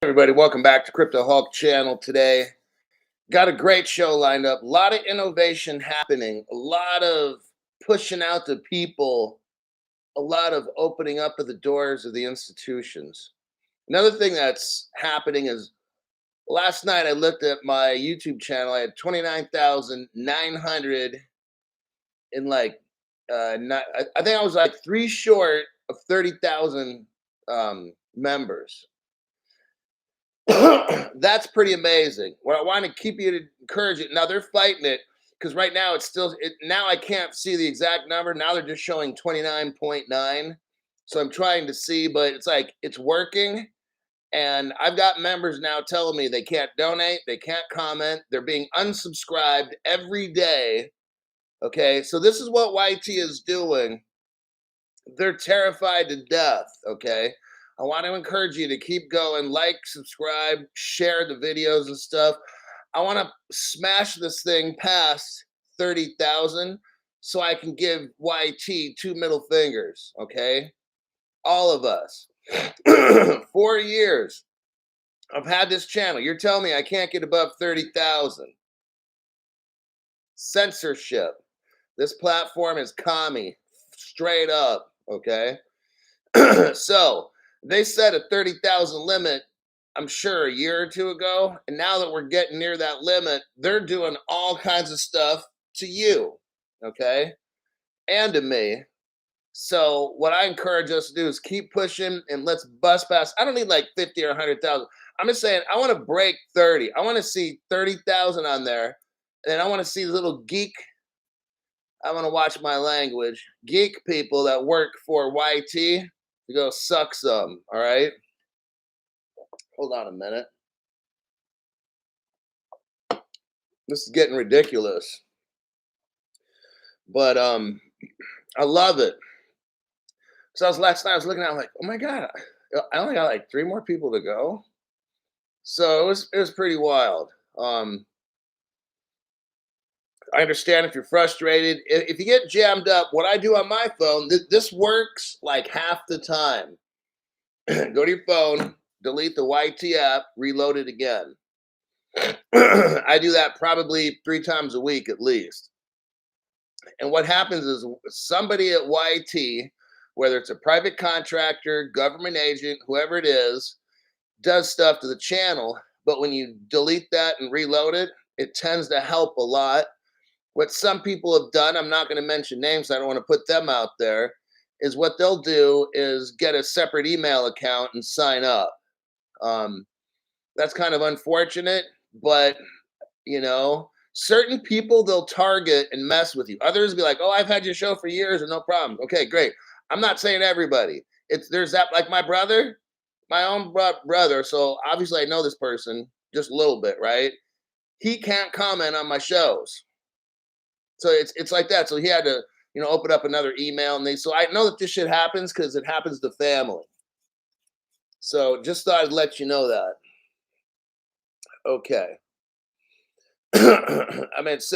Everybody, welcome back to Crypto Hulk channel today. Got a great show lined up. A lot of innovation happening, a lot of pushing out to people, a lot of opening up of the doors of the institutions. Another thing that's happening is last night I looked at my YouTube channel. I had 29,900 in I think I was like three short of 30,000 members. That's pretty amazing. What I want to keep you to encourage it. Now they're fighting it because right now it's still now I can't see the exact number. Now they're just showing 29.9. So I'm trying to see, but it's like it's working. And I've got members now telling me they can't donate, they can't comment, they're being unsubscribed every day. Okay, so this is what YT is doing. They're terrified to death. Okay. I want to encourage you to keep going, like, subscribe, share the videos and stuff. I want to smash this thing past 30,000 so I can give YT two middle fingers, okay? All of us. 4 years I've had this channel. You're telling me I can't get above 30,000. Censorship. This platform is commie, straight up, okay? So, they set a 30,000 limit, I'm sure, a year or two ago. And now that we're getting near that limit, they're doing all kinds of stuff to you, okay? And to me. So what I encourage us to do is keep pushing and let's bust past. I don't need like 50 or 100,000. I'm just saying I want to break 30. I want to see 30,000 on there. And I want to see little geek. I want to watch my language. Geek people that work for YT to go suck some, all right? Hold on a minute. This is getting ridiculous. But I love it. So last night I was looking at it, like, oh my God, I only got like 3 more people to go. So it was pretty wild. I understand if you're frustrated. If you get jammed up, what I do on my phone, this works like half the time. Go to your phone, delete the YT app, reload it again. I do that probably 3 times a week at least. And what happens is somebody at YT, whether it's a private contractor, government agent, whoever it is, does stuff to the channel. But when you delete that and reload it, it tends to help a lot. What some people have done, I'm not going to mention names, I don't want to put them out there, is what they'll do is get a separate email account and sign up. That's kind of unfortunate, but certain people they'll target and mess with you. Others be like, "Oh, I've had your show for years and no problem." Okay, great. I'm not saying everybody. There's that, like my brother, my own brother. So obviously I know this person just a little bit, right? He can't comment on my shows. So it's like that. So he had to, open up another email, and so I know that this shit happens because it happens to family. So just thought I'd let you know that. Okay. I mean, it's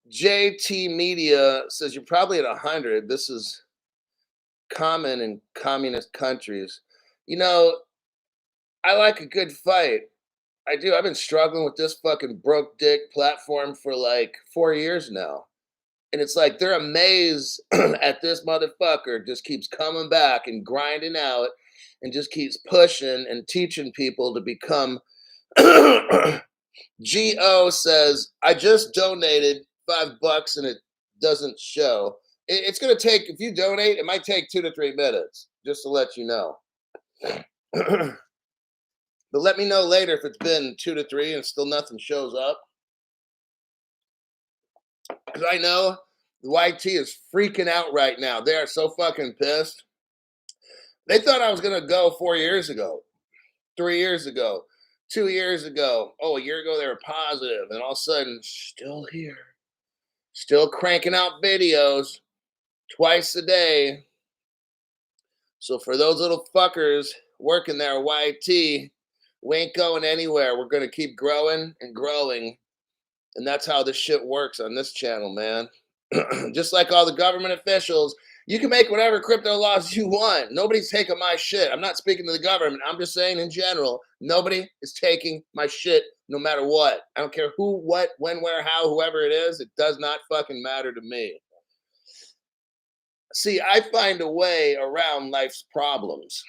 JT Media says you're probably at 100. This is common in communist countries. I like a good fight. I do. I've been struggling with this fucking broke dick platform for like 4 years now. And it's like they're amazed at this motherfucker just keeps coming back and grinding out and just keeps pushing and teaching people to become. GO says, I just donated $5 and it doesn't show. It's going to take, if you donate, it might take 2 to 3 minutes, just to let you know. But let me know later if it's been 2 to 3 and still nothing shows up. Because I know YT is freaking out right now. They are so fucking pissed. They thought I was going to go 4 years ago, 3 years ago, 2 years ago. Oh, a year ago they were positive, and all of a sudden, still here. Still cranking out videos twice a day. So for those little fuckers working there, YT, we ain't going anywhere. We're going to keep growing and growing. And that's how this shit works on this channel, man. Just like all the government officials, You can make whatever crypto laws you want. Nobody's taking my shit. I'm not speaking to the government. I'm just saying in general, nobody is taking my shit no matter what. I don't care who, what, when, where, how, whoever it is. It does not fucking matter to me. See, I find a way around life's problems.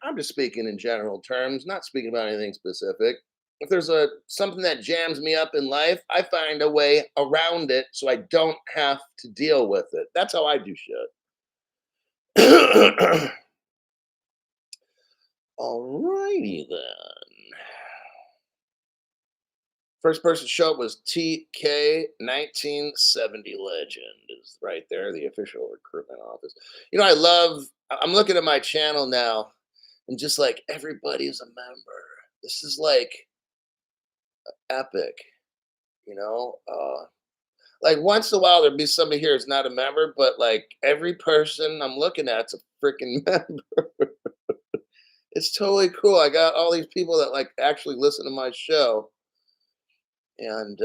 I'm just speaking in general terms, not speaking about anything specific. If there's something that jams me up in life, I find a way around it so I don't have to deal with it. That's how I do shit. Alrighty then. First person to show up was TK 1970 Legend is right there, the official recruitment office. I'm looking at my channel now and just like everybody's a member. This is like epic, you know? Like once in a while there'd be somebody here who's not a member, but like every person I'm looking at's a freaking member. It's totally cool. I got all these people that like actually listen to my show. And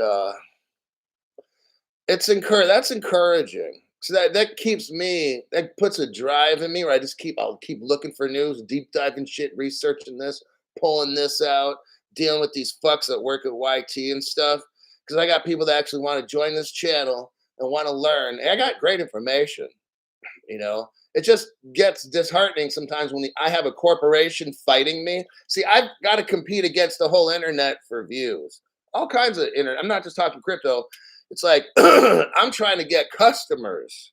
that's encouraging. So that puts a drive in me where I'll keep looking for news, deep diving shit, researching this, pulling this out, dealing with these fucks that work at YT and stuff. Because I got people that actually want to join this channel and want to learn. And I got great information, you know. It just gets disheartening sometimes when I have a corporation fighting me. See, I've got to compete against the whole internet for views. All kinds of internet. I'm not just talking crypto. It's like I'm trying to get customers.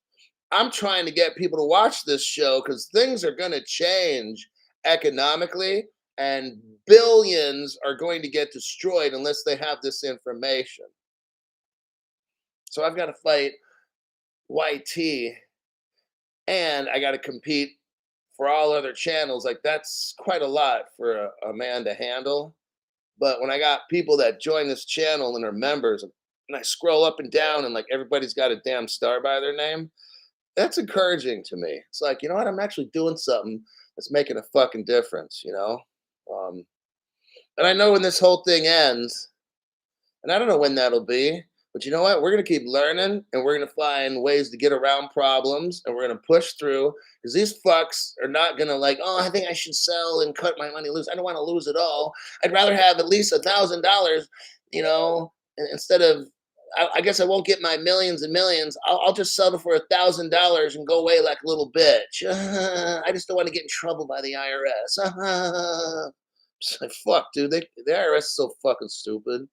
I'm trying to get people to watch this show because things are going to change economically and billions are going to get destroyed unless they have this information. So I've got to fight YT and I got to compete for all other channels. Like that's quite a lot for a man to handle. But when I got people that join this channel and are members, and I scroll up and down and like everybody's got a damn star by their name, that's encouraging to me. It's like, you know what? I'm actually doing something that's making a fucking difference, you know? Um, and I know when this whole thing ends, and I don't know when that'll be, but you know what? We're going to keep learning and we're going to find ways to get around problems and we're going to push through because these fucks are not going to like, oh, I think I should sell and cut my money loose. I don't want to lose it all. I'd rather have at least $1,000, you know, instead of, I guess I won't get my millions and millions. I'll just settle for $1,000 and go away like a little bitch. I just don't want to get in trouble by the IRS. It's like, fuck, dude. The IRS is so fucking stupid.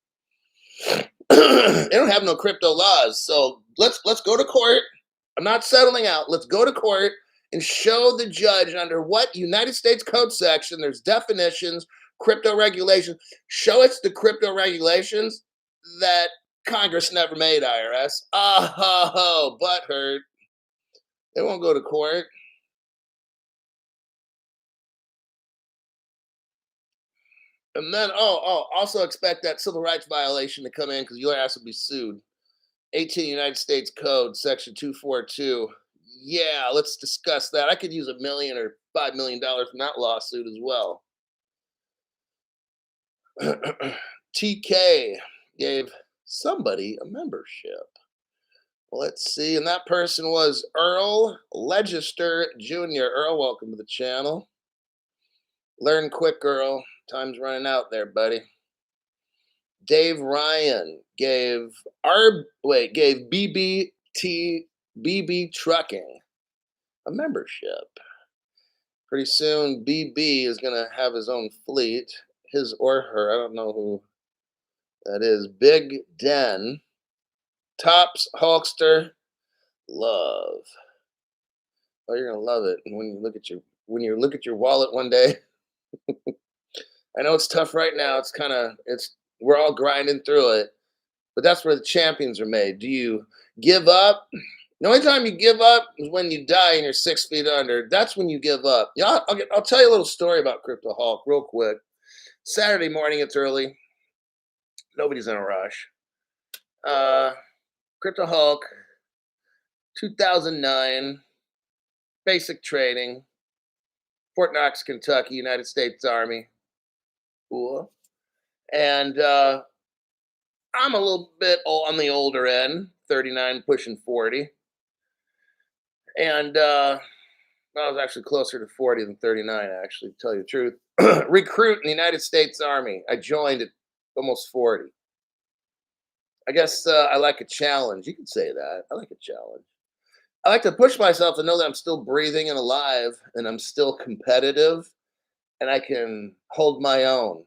They don't have no crypto laws. So let's go to court. I'm not settling out. Let's go to court and show the judge under what United States Code section there's definitions, crypto regulations. Show us the crypto regulations that Congress never made, IRS. Oh, butthurt. They won't go to court. And then, also expect that civil rights violation to come in because your ass will be sued. 18 United States Code, Section 242. Yeah, let's discuss that. I could use $1 million or $5 million from that lawsuit as well. TK gave somebody a membership. Let's see. And that person was Earl Legister Jr. Earl, welcome to the channel. Learn quick, Earl. Time's running out there, buddy. Dave Ryan gave BB Trucking a membership. Pretty soon, BB is going to have his own fleet. His or her, I don't know who that is. Big Den, Tops, Hulkster, Love. Oh, you're gonna love it. And when you look at your wallet one day, I know it's tough right now. We're all grinding through it, but that's where the champions are made. Do you give up? The only time you give up is when you die and you're 6 feet under. That's when you give up. Yeah, I'll tell you a little story about Crypto Hulk real quick. Saturday morning, it's early. Nobody's in a rush. Crypto Hulk, 2009, basic trading, Fort Knox, Kentucky, United States Army. Cool. And I'm a little bit on the older end, 39, pushing 40. And I was actually closer to 40 than 39, actually, to tell you the truth. Recruit in the United States Army. I joined at almost 40. I guess I like a challenge. You could say that. I like a challenge. I like to push myself to know that I'm still breathing and alive and I'm still competitive and I can hold my own.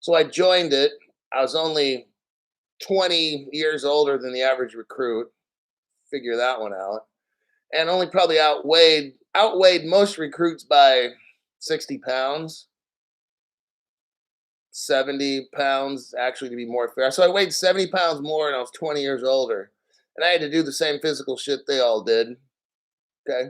So I joined it. I was only 20 years older than the average recruit. Figure that one out. And only probably outweighed most recruits by 60 pounds, 70 pounds, actually, to be more fair. So I weighed 70 pounds more and I was 20 years older. And I had to do the same physical shit they all did. Okay.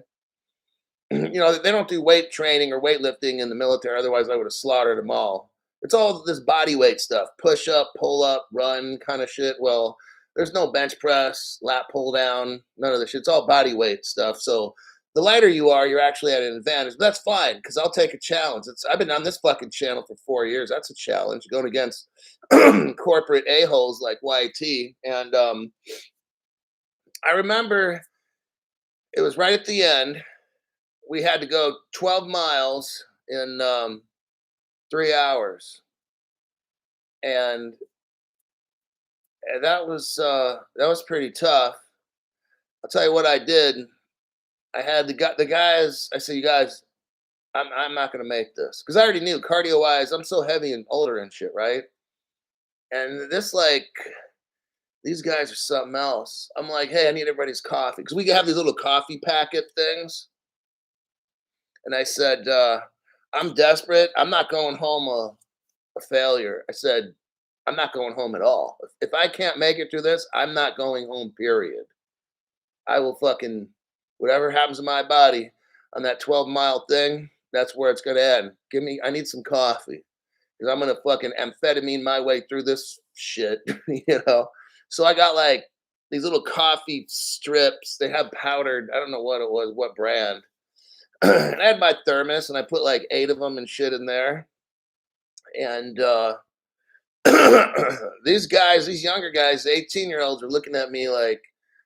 They don't do weight training or weightlifting in the military. Otherwise, I would have slaughtered them all. It's all this body weight stuff: push up, pull up, run kind of shit. Well, there's no bench press, lat pull down, none of this shit. It's all body weight stuff. So the lighter you are, you're actually at an advantage. But that's fine because I'll take a challenge. I've been on this fucking channel for 4 years. That's a challenge going against corporate a-holes like YT. And I remember it was right at the end. We had to go 12 miles in 3 hours, and that was pretty tough. I'll tell you what I did. I had the guys. I said, "You guys, I'm not gonna make this," because I already knew cardio wise. I'm so heavy and older and shit, right? And these guys are something else. I'm like, "Hey, I need everybody's coffee," because we have these little coffee packet things. And I said, "I'm desperate. I'm not going home a failure." I said, "I'm not going home at all. If I can't make it through this, I'm not going home, period. I will fucking, whatever happens to my body on that 12-mile thing, that's where it's going to end. I need some coffee because I'm going to fucking amphetamine my way through this shit, you know?" So I got like these little coffee strips. They have powdered, I don't know what it was, what brand. And I had my thermos and I put like 8 of them and shit in there. And these younger guys, 18-year-olds, are looking at me like,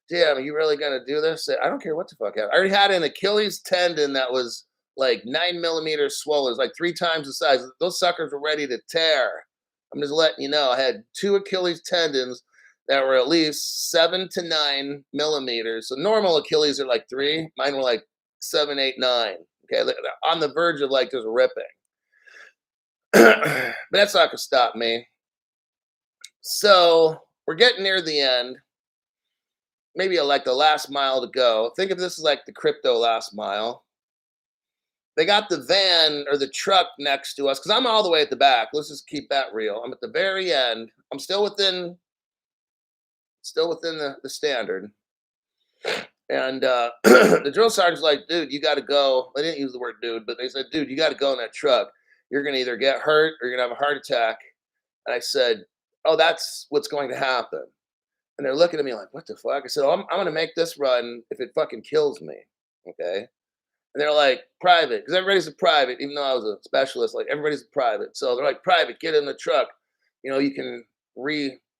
"Damn, are you really gonna do this?" I don't care what the fuck happened. I already had an Achilles tendon that was like 9 millimeters swollen. It was like 3 times the size. Those suckers were ready to tear. I'm just letting you know. I had 2 Achilles tendons that were at least 7 to 9 millimeters. So normal Achilles are like 3. Mine were like 7, 8, 9. Okay, on the verge of like just ripping. But that's not gonna stop me. So we're getting near the end, maybe like the last mile to go. Think of this as like the crypto last mile. They got the van or the truck next to us because I'm all the way at the back. Let's just keep that real. I'm at the very end. I'm still within the standard. And the drill sergeant's like, "Dude, you got to go." They didn't use the word dude, but they said, "Dude, you got to go in that truck. You're going to either get hurt or you're going to have a heart attack." And I said, "Oh, that's what's going to happen." And they're looking at me like, "What the fuck?" I said, "Oh, I'm going to make this run if it fucking kills me." Okay. And they're like, "Private," because everybody's a private, even though I was a specialist, like everybody's a private. So they're like, "Private, get in the truck. You can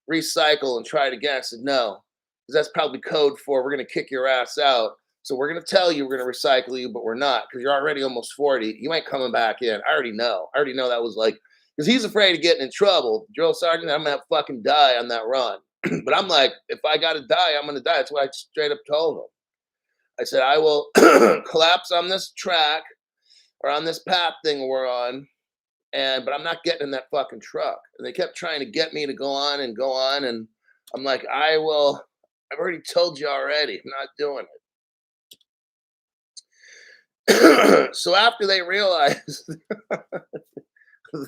recycle and try it again." I said, "No, because that's probably code for we're going to kick your ass out. So we're going to tell you we're going to recycle you, but we're not because you're already almost 40. You ain't coming back in." I already know. That was like, because he's afraid of getting in trouble. Drill sergeant, I'm going to fucking die on that run. But I'm like, if I got to die, I'm going to die. That's what I straight up told him. I said, "I will collapse on this track or on this path thing we're on, but I'm not getting in that fucking truck." And they kept trying to get me to go on and go on, and I'm like, "I will. I've already told you already. I'm not doing it." So after they realized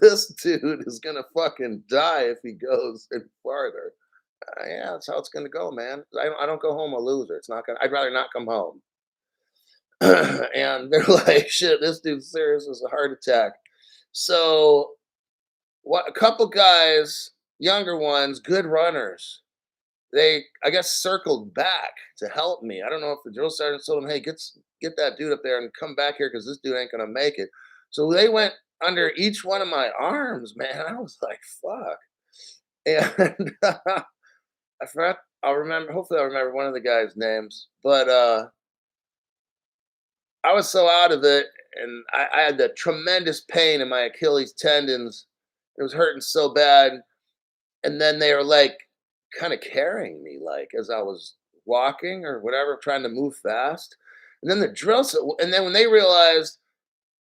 this dude is gonna fucking die if he goes any farther, yeah, that's how it's gonna go, man. I don't go home a loser. It's not gonna. I'd rather not come home. And they're like, "Shit, this dude's serious as a heart attack." So what? A couple guys, younger ones, good runners. They, I guess, circled back to help me. I don't know if the drill sergeant told them, "Hey, get that dude up there and come back here because this dude ain't gonna make it." So they went under each one of my arms, man. I was like, "Fuck." And I forgot. I'll remember. Hopefully, I'll remember one of the guys' names. But I was so out of it, and I had that tremendous pain in my Achilles tendons. It was hurting so bad, and then they were like kind of carrying me, like as I was walking or whatever, trying to move fast. And then the and then when they realized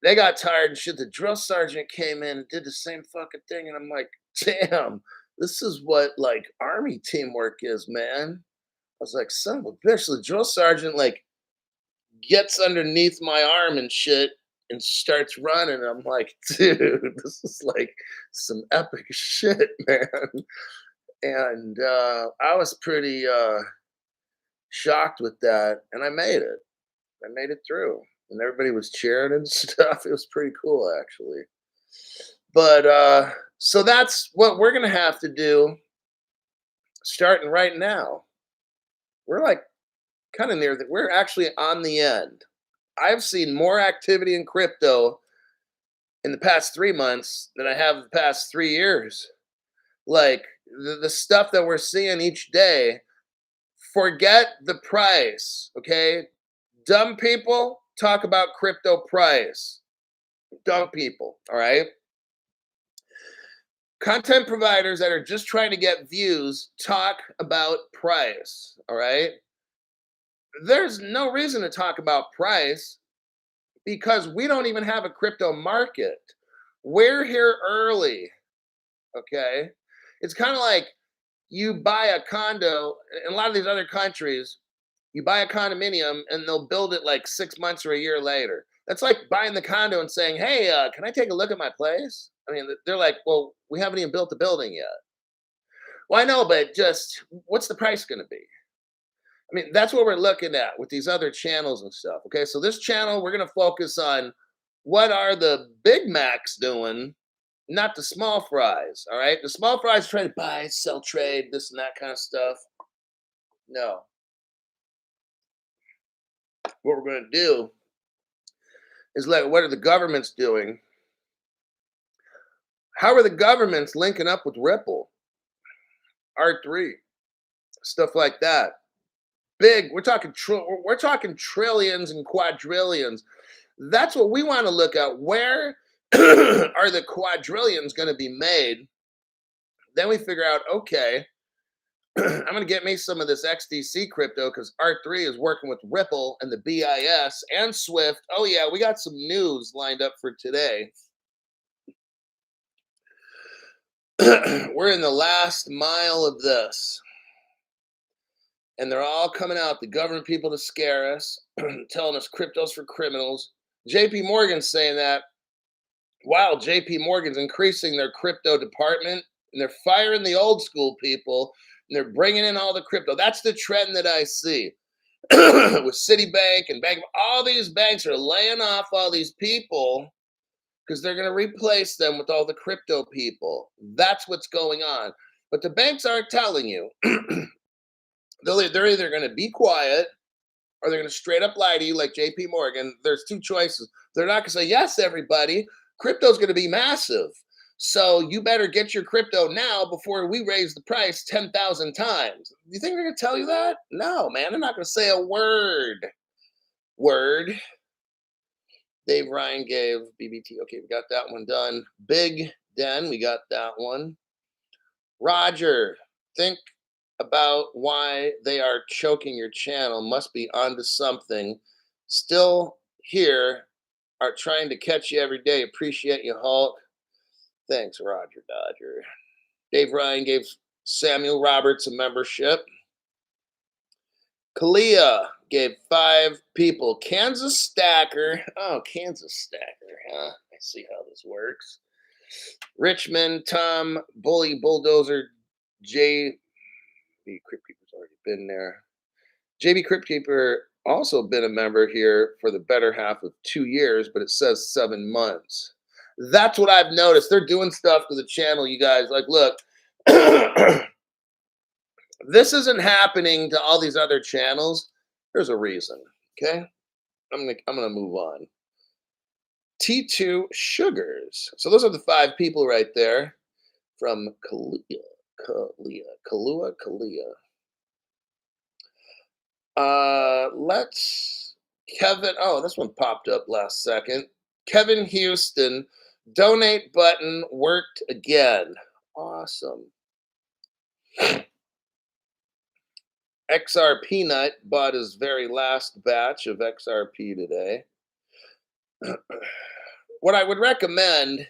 they got tired and shit, the drill sergeant came in and did the same fucking thing, and I'm like, damn, this is what like army teamwork is, man. I was like, son of a bitch. The drill sergeant like gets underneath my arm and shit and starts running. I'm like, dude, this is like some epic shit, man. And I was pretty shocked with that, and I made it. I made it through, and everybody was cheering and stuff. It was pretty cool, actually. But so that's what we're gonna have to do, starting right now. We're like kind of near that. We're actually on the end. I've seen more activity in crypto in the past 3 months than I have the past 3 years. Like the stuff that we're seeing each day, forget the price, okay? Dumb people talk about crypto price. Dumb people, all right? Content providers that are just trying to get views talk about price, all right? There's no reason to talk about price because we don't even have a crypto market. We're here early, okay? It's kind of like you buy a condo in a lot of these other countries, you buy a condominium and they'll build it like 6 months or a year later. That's like buying the condo and saying, hey, can I take a look at my place? I mean, they're like, well, we haven't even built the building yet. Well, I know, but just what's the price going to be? I mean, that's what we're looking at with these other channels and stuff. Okay, so this channel, we're going to focus on what are the Big Macs doing, not the small fries. All right, the small fries trying to buy, sell, trade, this and that kind of stuff. No, what we're going to do is like, what are the governments doing? How are the governments linking up with Ripple, R3, stuff like that? Big, we're talking trillions and quadrillions. That's what we want to look at. Where are the quadrillions going to be made? Then we figure out, okay, I'm going to get me some of this XDC crypto because R3 is working with Ripple and the BIS and Swift. Oh, yeah, we got some news lined up for today. We're in the last mile of this. And they're all coming out, the government people, to scare us, telling us crypto's for criminals. JP Morgan's saying that. Wow, JP Morgan's increasing their crypto department, and they're firing the old school people, and they're bringing in all the crypto. That's the trend that I see. With Citibank and Bank, all these banks are laying off all these people because they're going to replace them with all the crypto people. That's what's going on. But the banks aren't telling you. They're either going to be quiet or they're going to straight up lie to you like JP Morgan. There's two choices. They're not going to say, yes, everybody, crypto's going to be massive. So you better get your crypto now before we raise the price 10,000 times. You think they're going to tell you that? No, man, they're not going to say a word. Word. Dave Ryan gave BBT. Okay, we got that one done. Big Den, we got that one. Roger, think about why they are choking your channel. Must be onto something. Still here, are trying to catch you every day. Appreciate you, Hulk. Thanks, Roger Dodger. Dave Ryan gave Samuel Roberts a membership. Kalia gave 5 people. Kansas Stacker. Oh, Kansas Stacker, huh? I see how this works. Richmond, Tom, Bully, Bulldozer, J. The Crypt Keeper's already been there. JB Crypt Keeper also been a member here for the better half of 2 years, but it says 7 months. That's what I've noticed. They're doing stuff to the channel, you guys. Like, look, this isn't happening to all these other channels. There's a reason. Okay, I'm gonna move on. T2 Sugars. So those are the 5 people right there from Kalia. Let's Kevin, oh, this one popped up last second. Kevin Houston, donate button worked again. Awesome. XR Peanut bought his very last batch of XRP today. What I would recommend,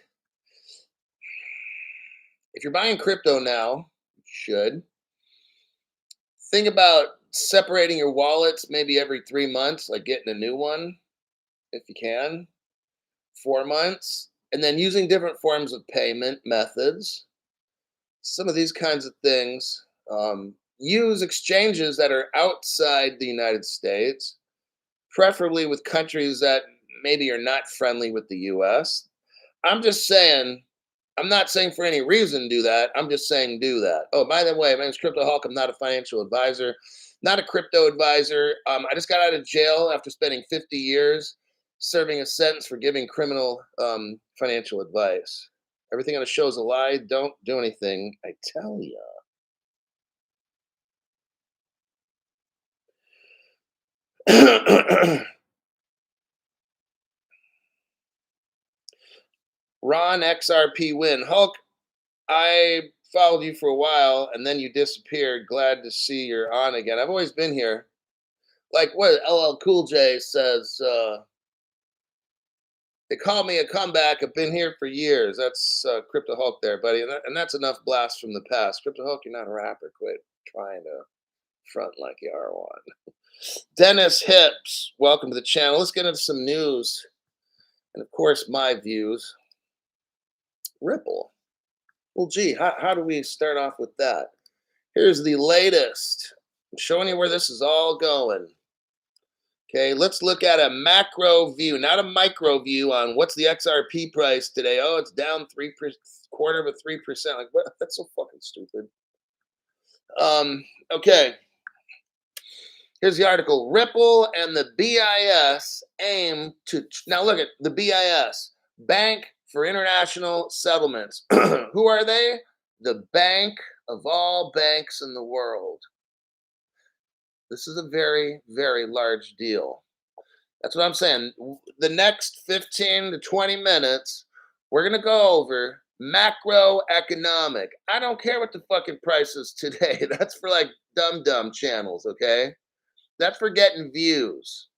if you're buying crypto now, you should think about separating your wallets maybe every 3 months, like getting a new one if you can, 4 months, and then using different forms of payment methods. Some of these kinds of things. Use exchanges that are outside the United States, preferably with countries that maybe are not friendly with the US. I'm just saying, I'm not saying for any reason do that. I'm just saying do that. Oh, by the way, my name's Crypto Hulk. I'm not a financial advisor, not a crypto advisor. I just got out of jail after spending 50 years serving a sentence for giving criminal financial advice. Everything on the show is a lie. Don't do anything, I tell you. Ron XRP win. Hulk, I followed you for a while and then you disappeared. Glad to see you're on again. I've always been here. Like what LL Cool J says, they call me a comeback. I've been here for years. That's Crypto Hulk there, buddy. And that's enough blast from the past. Crypto Hulk, you're not a rapper. Quit trying to front like you are one. Dennis Hips, welcome to the channel. Let's get into some news. And of course, my views. Ripple. Well, gee, how do we start off with that? Here's the latest. I'm showing you where this is all going. Okay, let's look at a macro view, not a micro view on what's the XRP price today. Oh, it's down 3%, Like, what? That's so fucking stupid. Okay. Here's the article. Ripple and the BIS aim to now look at the BIS, Bank for International Settlements. Who are they? The bank of all banks in the world. This is a very, very large deal. That's what I'm saying. The next 15 to 20 minutes, we're going to go over macroeconomic. I don't care what the fucking price is today. That's for like dumb channels, okay? That's for getting views.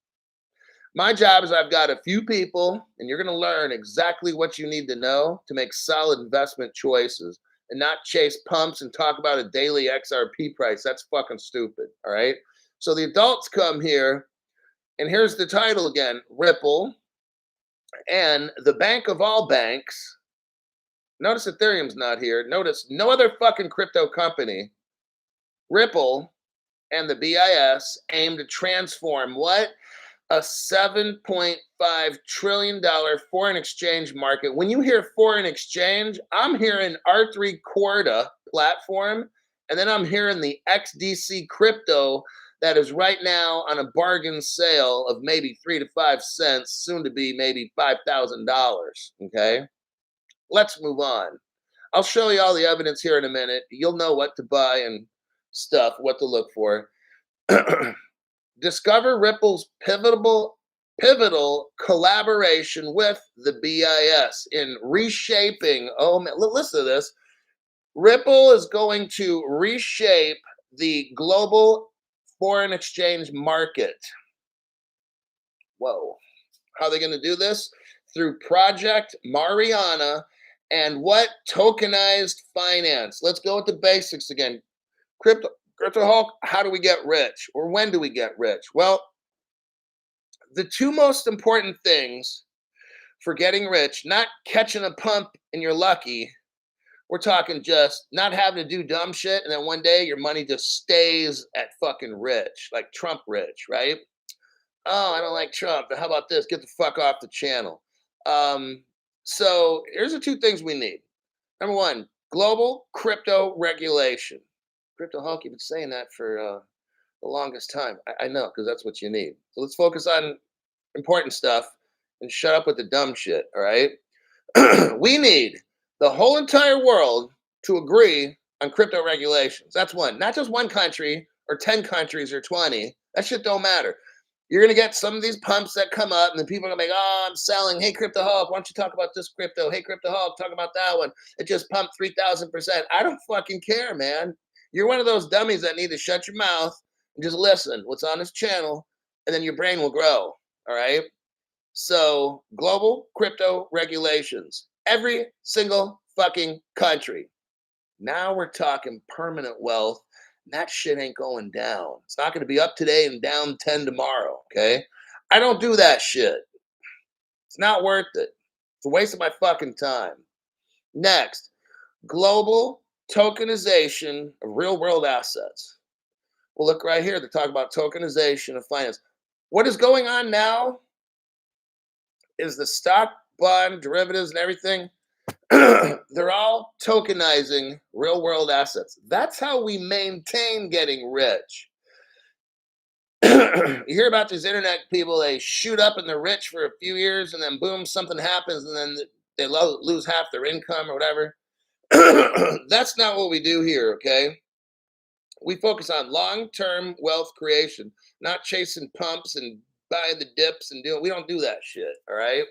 My job is I've got a few people, and you're going to learn exactly what you need to know to make solid investment choices and not chase pumps and talk about a daily XRP price. That's fucking stupid, all right? So the adults come here, and here's the title again, Ripple and the bank of all banks. Notice Ethereum's not here. Notice no other fucking crypto company. Ripple and the BIS aim to transform what? A $7.5 trillion foreign exchange market. When you hear foreign exchange, I'm hearing R3 Corda platform, and then I'm hearing the XDC crypto that is right now on a bargain sale of maybe 3 to 5 cents, soon to be maybe $5,000. Okay, let's move on. I'll show you all the evidence here in a minute. You'll know what to buy and stuff, what to look for. Discover Ripple's pivotal collaboration with the BIS in reshaping. Oh man, listen to this. Ripple is going to reshape the global foreign exchange market. Whoa. How are they going to do this? Through Project Mariana and what? Tokenized finance. Let's go with the basics again. Crypto Hulk, how do we get rich? Or when do we get rich? Well, the two most important things for getting rich, not catching a pump and you're lucky. We're talking just not having to do dumb shit and then one day your money just stays at fucking rich, like Trump rich, right? Oh, I don't like Trump. How about this? Get the fuck off the channel. So here's the two things we need. Number one, global crypto regulation. Crypto Hulk, you've been saying that for the longest time. I know, because that's what you need. So let's focus on important stuff and shut up with the dumb shit, all right? We need the whole entire world to agree on crypto regulations. That's one. Not just one country or 10 countries or 20. That shit don't matter. You're gonna get some of these pumps that come up, and then people are gonna be like, "Oh, I'm selling. Hey, Crypto Hulk, why don't you talk about this crypto? Hey, Crypto Hulk, talk about that one. It just pumped 3,000%." I don't fucking care, man. You're one of those dummies that need to shut your mouth and just listen what's on this channel, and then your brain will grow. All right. So, global crypto regulations, every single fucking country. Now we're talking permanent wealth. That shit ain't going down. It's not going to be up today and down 10 tomorrow. Okay. I don't do that shit. It's not worth it. It's a waste of my fucking time. Next, global tokenization of real world assets. Well, look right here. They're talking about tokenization of finance. What is going on now is the stock, bond, derivatives, and everything. They're all tokenizing real world assets. That's how we maintain getting rich. You hear about these internet people, they shoot up and they're rich for a few years, and then boom, something happens, and then they lose half their income or whatever. That's not what we do here, okay? We focus on long term wealth creation, not chasing pumps and buying the dips and doing, we don't do that shit, all right?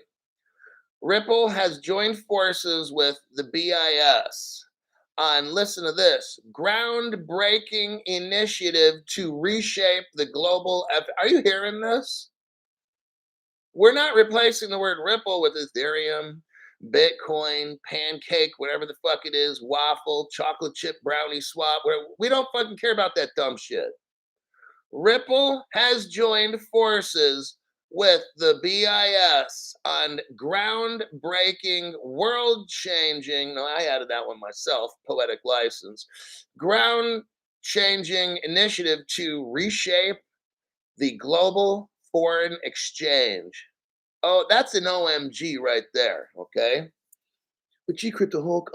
Ripple has joined forces with the BIS on, listen to this, groundbreaking initiative to reshape the global. Are you hearing this? We're not replacing the word Ripple with Ethereum, Bitcoin, Pancake, whatever the fuck it is, waffle, chocolate chip brownie swap. We don't fucking care about that dumb shit. Ripple has joined forces with the BIS on groundbreaking, world changing, no, I added that one myself, poetic license, ground changing initiative to reshape the global foreign exchange. Oh, that's an OMG right there, okay? But gee, Crypto Hulk,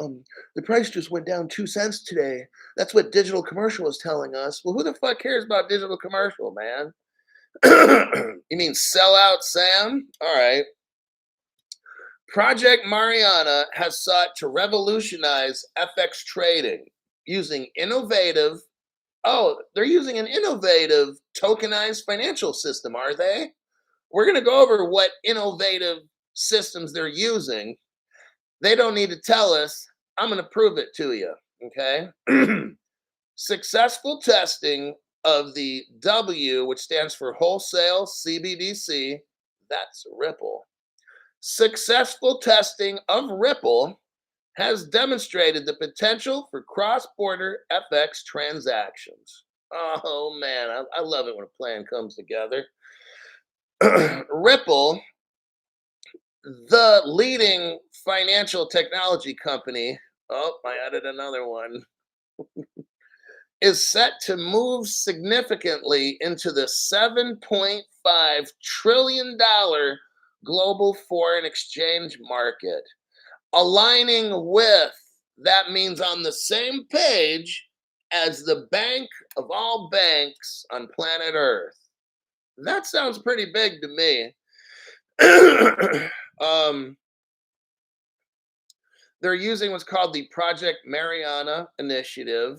the price just went down 2 cents today. That's what Digital Commercial is telling us. Well, who the fuck cares about Digital Commercial, man? You mean sell out Sam? All right. Project Mariana has sought to revolutionize FX trading using innovative. Oh, they're using an innovative tokenized financial system, are they? We're going to go over what innovative systems they're using. They don't need to tell us. I'm going to prove it to you. Okay. Successful testing of the W, which stands for wholesale CBDC, that's Ripple. Successful testing of Ripple has demonstrated the potential for cross-border FX transactions. Oh man, I love it when a plan comes together. Ripple, the leading financial technology company, oh, I added another one, is set to move significantly into the $7.5 trillion global foreign exchange market, aligning with, that means on the same page as the bank of all banks on planet Earth. That sounds pretty big to me. They're using what's called the Project Mariana Initiative.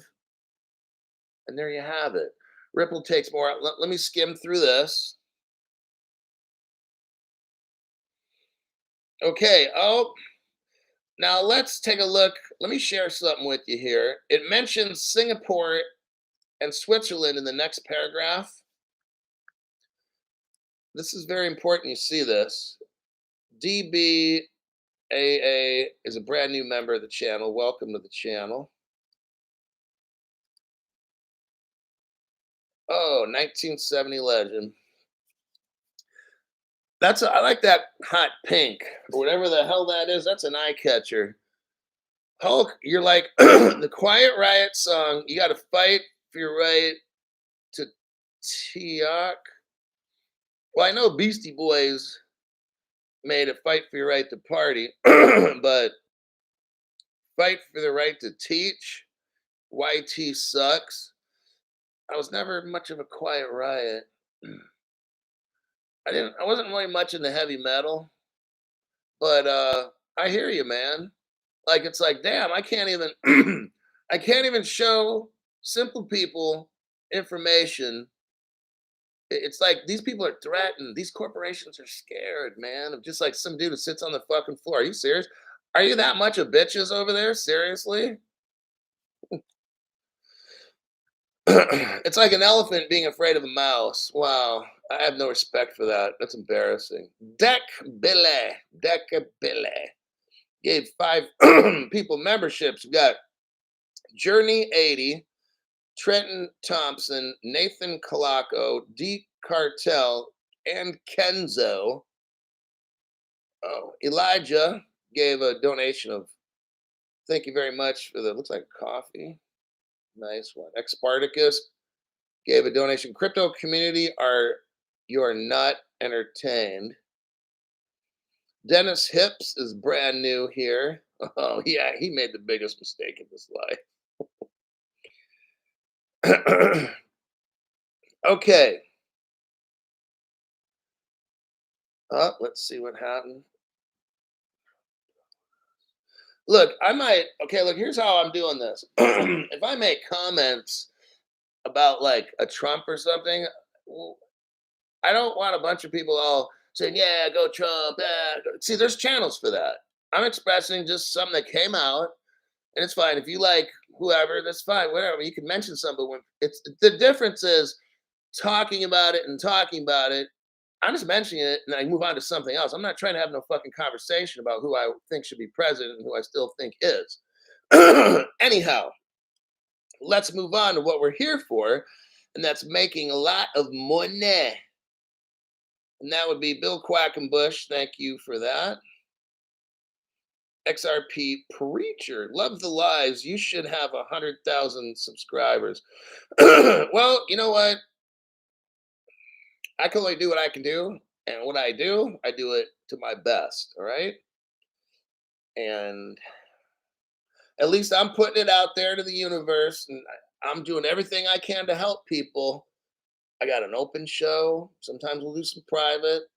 And there you have it. Ripple takes more. Let me skim through this. Okay. Oh, now let's take a look. Let me share something with you here. It mentions Singapore and Switzerland in the next paragraph. This is very important. You see this. DBAA is a brand new member of the channel. Welcome to the channel. Oh, 1970 legend. I like that hot pink or whatever the hell that is. That's an eye catcher. Hulk, you're like the Quiet Riot song. You got to fight for your right to Tiak. Well, I know Beastie Boys made a fight for your right to party, but fight for the right to teach. YT sucks. I was never much of a Quiet Riot. I wasn't really much into heavy metal, but I hear you, man. Like it's like, damn, I can't even I can't even show simple people information It's like these people are threatened. These corporations are scared, man, of just like some dude who sits on the fucking floor. Are you serious? Are you that much of bitches over there? Seriously? It's like an elephant being afraid of a mouse. Wow. I have no respect for that. That's embarrassing. Deck Billy. Deck Billy. Gave 5 people memberships. We got Journey 80, Trenton Thompson, Nathan Calaco, D Cartel, and Kenzo. Oh, Elijah gave a donation of thank you very much for the looks like coffee. Nice one. Ex Spartacus gave a donation. Crypto community are you are not entertained. Dennis Hips is brand new here. Oh yeah, he made the biggest mistake in his life. Okay. Let's see what happened. Look, I might okay, look, here's how I'm doing this. If I make comments about like a Trump or something, I don't want a bunch of people all saying, "Yeah, go Trump." See, there's channels for that. I'm expressing just something that came out, and it's fine. If you like whoever, that's fine. Whatever you can mention something. When it's the difference is talking about it and talking about it. I'm just mentioning it, and I move on to something else. I'm not trying to have no fucking conversation about who I think should be president and who I still think is. Anyhow, let's move on to what we're here for, and that's making a lot of money. And that would be Bill Quackenbush. Thank you for that. XRP Preacher. Love the lives. You should have 100,000 subscribers. Well, you know what? I can only do what I can do. And what I do it to my best. All right. And at least I'm putting it out there to the universe. And I'm doing everything I can to help people. I got an open show. Sometimes we'll do some private.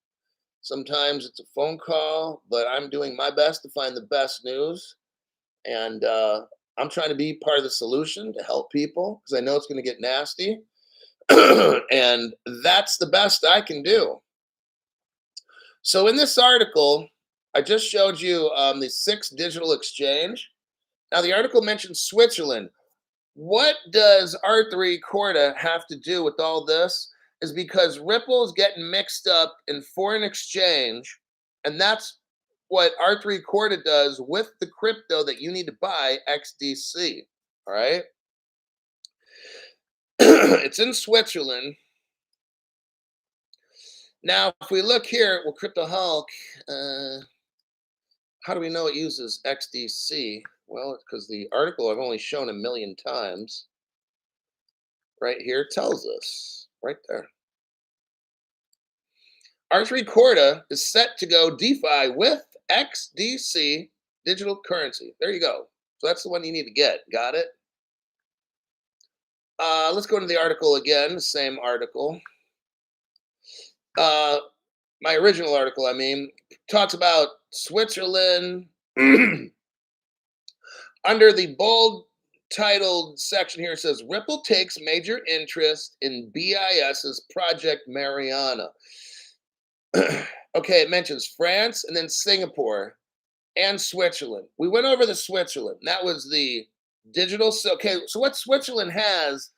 Sometimes it's a phone call, but I'm doing my best to find the best news. And I'm trying to be part of the solution to help people because I know it's going to get nasty. And that's the best I can do. So in this article, I just showed you the 6 digital exchange. Now the article mentions Switzerland. What does R3 Corda have to do with all this? Is because Ripple is getting mixed up in foreign exchange, and that's what R3 Corda does with the crypto that you need to buy XDC. All right. It's in Switzerland. Now, if we look here, well, Crypto Hulk, how do we know it uses XDC? Well, it's because the article I've only shown 1,000,000 times right here tells us right there. R3 Corda is set to go DeFi with XDC digital currency. There you go. So that's the one you need to get. Got it? Let's go to the article again, same article. My original article, I mean, talks about Switzerland. Under the bold titled section here, it says Ripple takes major interest in BIS's Project Mariana. Okay, it mentions France and then Singapore and Switzerland. We went over the Switzerland. That was the digital. Okay, so what Switzerland has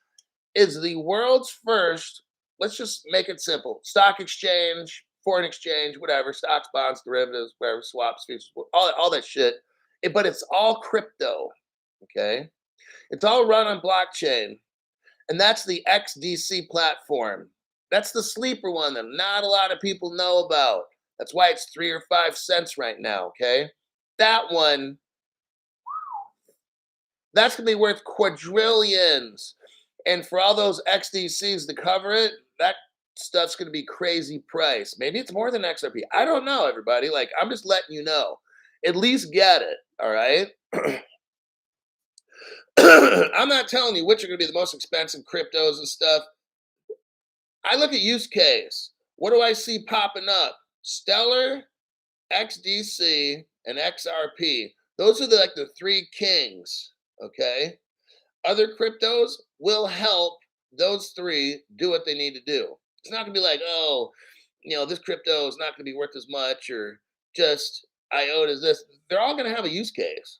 is the world's first, let's just make it simple, stock exchange, foreign exchange, whatever, stocks, bonds, derivatives, whatever, swaps, futures, all that shit. But it's all crypto, okay? It's all run on blockchain. And that's the XDC platform. That's the sleeper one that not a lot of people know about. That's why it's 3 or 5 cents right now, okay? That one, that's going to be worth quadrillions. And for all those XDCs to cover it, that stuff's going to be crazy price. Maybe it's more than XRP. I don't know, everybody. Like, I'm just letting you know. At least get it, all right? I'm not telling you which are going to be the most expensive cryptos and stuff. I look at use case. What do I see popping up? Stellar, XDC, and XRP. Those are like the 3 kings, okay? Other cryptos will help those 3 do what they need to do. It's not gonna be like, oh, this crypto is not gonna be worth as much, or just IOTA is this. They're all gonna have a use case.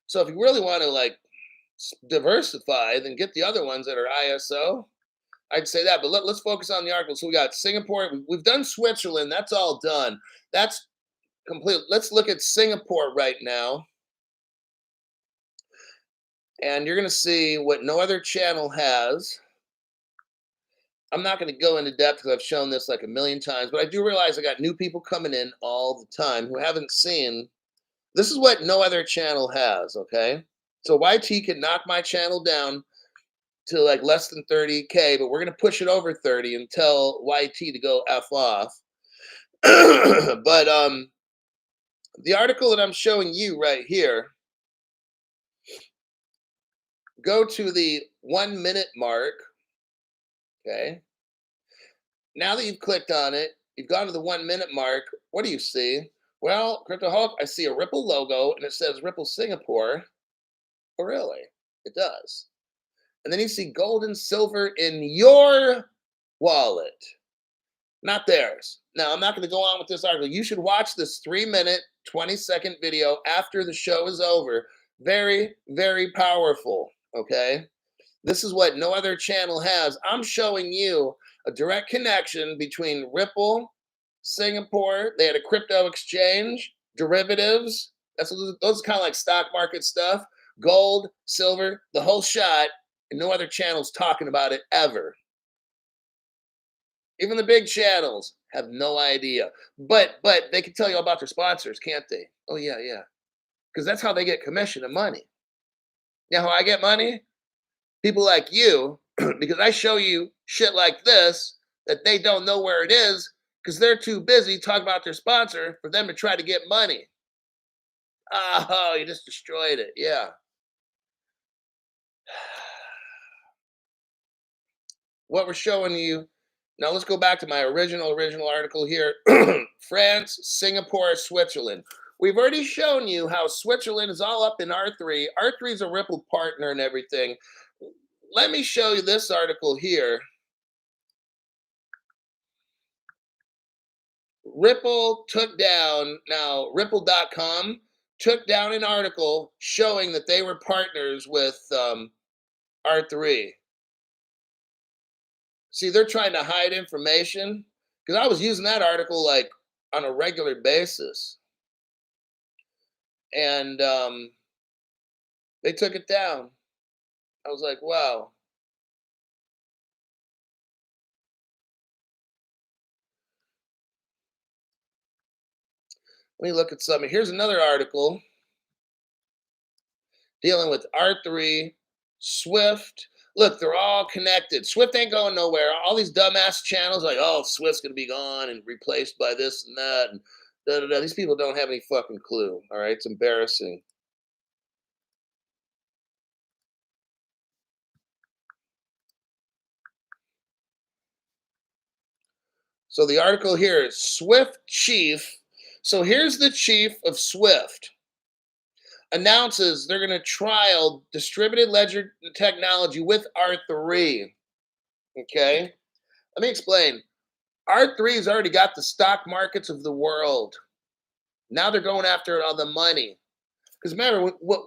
So if you really want to like diversify, then get the other ones that are ISO. I'd say that, but let's focus on the article. So we got Singapore. We've done Switzerland. That's all done. That's complete. Let's look at Singapore right now. And you're going to see what no other channel has. I'm not going to go into depth because I've shown this like a million times, but I do realize I got new people coming in all the time who haven't seen. This is what no other channel has, okay? So YT can knock my channel down to like less than 30K, but we're going to push it over 30 and tell YT to go F off. But the article that I'm showing you right here, go to the 1 minute mark. Okay. Now that you've clicked on it, you've gone to the 1 minute mark. What do you see? Well, Crypto Hulk, I see a Ripple logo and it says Ripple Singapore. Oh, really? It does. And then you see gold and silver in your wallet, not theirs. Now, I'm not going to go on with this article. You should watch this 3-minute, 20-second video after the show is over. Very, very powerful. Okay. This is what no other channel has. I'm showing you a direct connection between Ripple, Singapore. They had a crypto exchange, derivatives. Those are kind of like stock market stuff. Gold, silver, the whole shot. And no other channel's talking about it ever. Even the big channels have no idea. But they can tell you all about their sponsors, can't they? Oh, yeah. Because that's how they get commission and money. You know how I get money? People like you, because I show you shit like this that they don't know where it is because they're too busy talking about their sponsor for them to try to get money. Oh, you just destroyed it. Yeah. What we're showing you now, let's go back to my original article here. France, Singapore, Switzerland. We've already shown you how Switzerland is all up in R3. R3 is a Ripple partner and everything. Let me show you this article here. Ripple took down, now Ripple.com took down an article showing that they were partners with R3. See, they're trying to hide information because I was using that article like on a regular basis. And they took it down. I was like, wow. Let me look at something. Here's another article dealing with R3, Swift. Look, they're all connected. Swift ain't going nowhere. All these dumbass channels like, oh, Swift's going to be gone and replaced by this and that. And da, da, da. These people don't have any fucking clue. All right. It's embarrassing. So the article here is Swift chief. So here's the chief of Swift. Announces they're going to trial distributed ledger technology with R3. Okay. Let me explain. R3 has already got the stock markets of the world. Now they're going after all the money. Because remember, what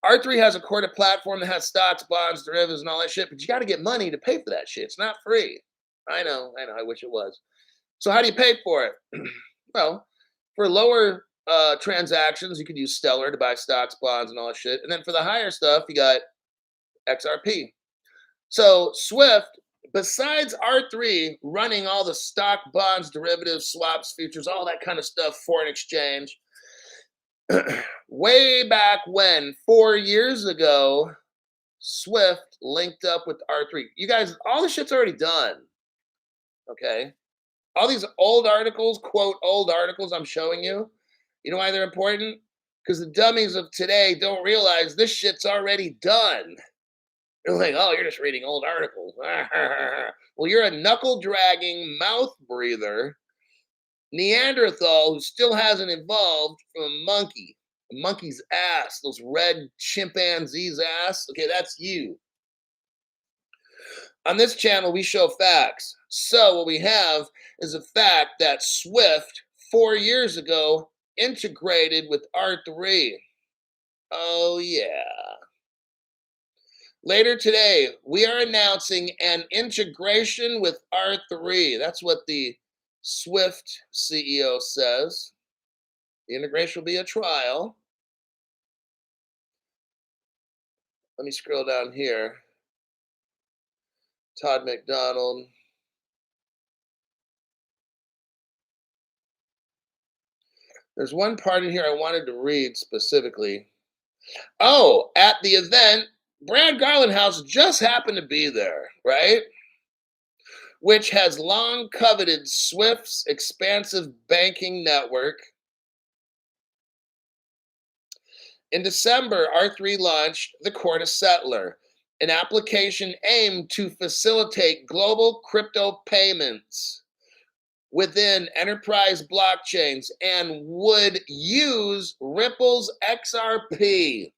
R3 has a core platform that has stocks, bonds, derivatives, and all that shit, but you got to get money to pay for that shit. It's not free. I know. I wish it was. So how do you pay for it? Well, for lower transactions, you could use Stellar to buy stocks, bonds, and all that shit. And then for the higher stuff, you got XRP. So Swift, besides R3 running all the stock, bonds, derivatives, swaps, futures, all that kind of stuff, foreign exchange, way back when, 4 years ago, Swift linked up with R3. You guys, all the shit's already done. Okay. All these old articles, quote, old articles I'm showing you, you know why they're important? Because the dummies of today don't realize this shit's already done. They're like, oh, you're just reading old articles. Well, you're a knuckle-dragging, mouth-breather Neanderthal who still hasn't evolved from a monkey. A monkey's ass, those red chimpanzees' ass. Okay, that's you. On this channel, we show facts. So what we have is a fact that Swift 4 years ago integrated with R3. Oh yeah. Later today, we are announcing an integration with R3. That's what the Swift CEO says. The integration will be a trial. Let me scroll down here. Todd McDonald. There's one part in here I wanted to read specifically. Oh, at the event, Brad Garlandhouse just happened to be there, right? Which has long coveted Swift's expansive banking network. In December, R3 launched the Corda Settler, an application aimed to facilitate global crypto payments within enterprise blockchains and would use Ripple's XRP.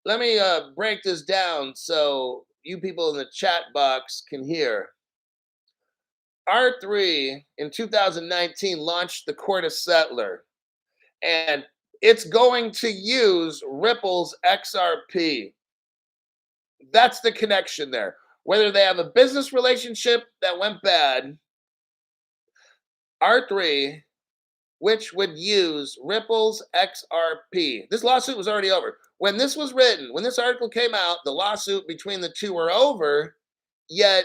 Let me break this down so you people in the chat box can hear. R3 in 2019 launched the Corda Settler, and it's going to use Ripple's XRP. That's the connection there. Whether they have a business relationship that went bad, R3, which would use Ripple's XRP. This lawsuit was already over. When this was written, when this article came out, the lawsuit between the two were over, yet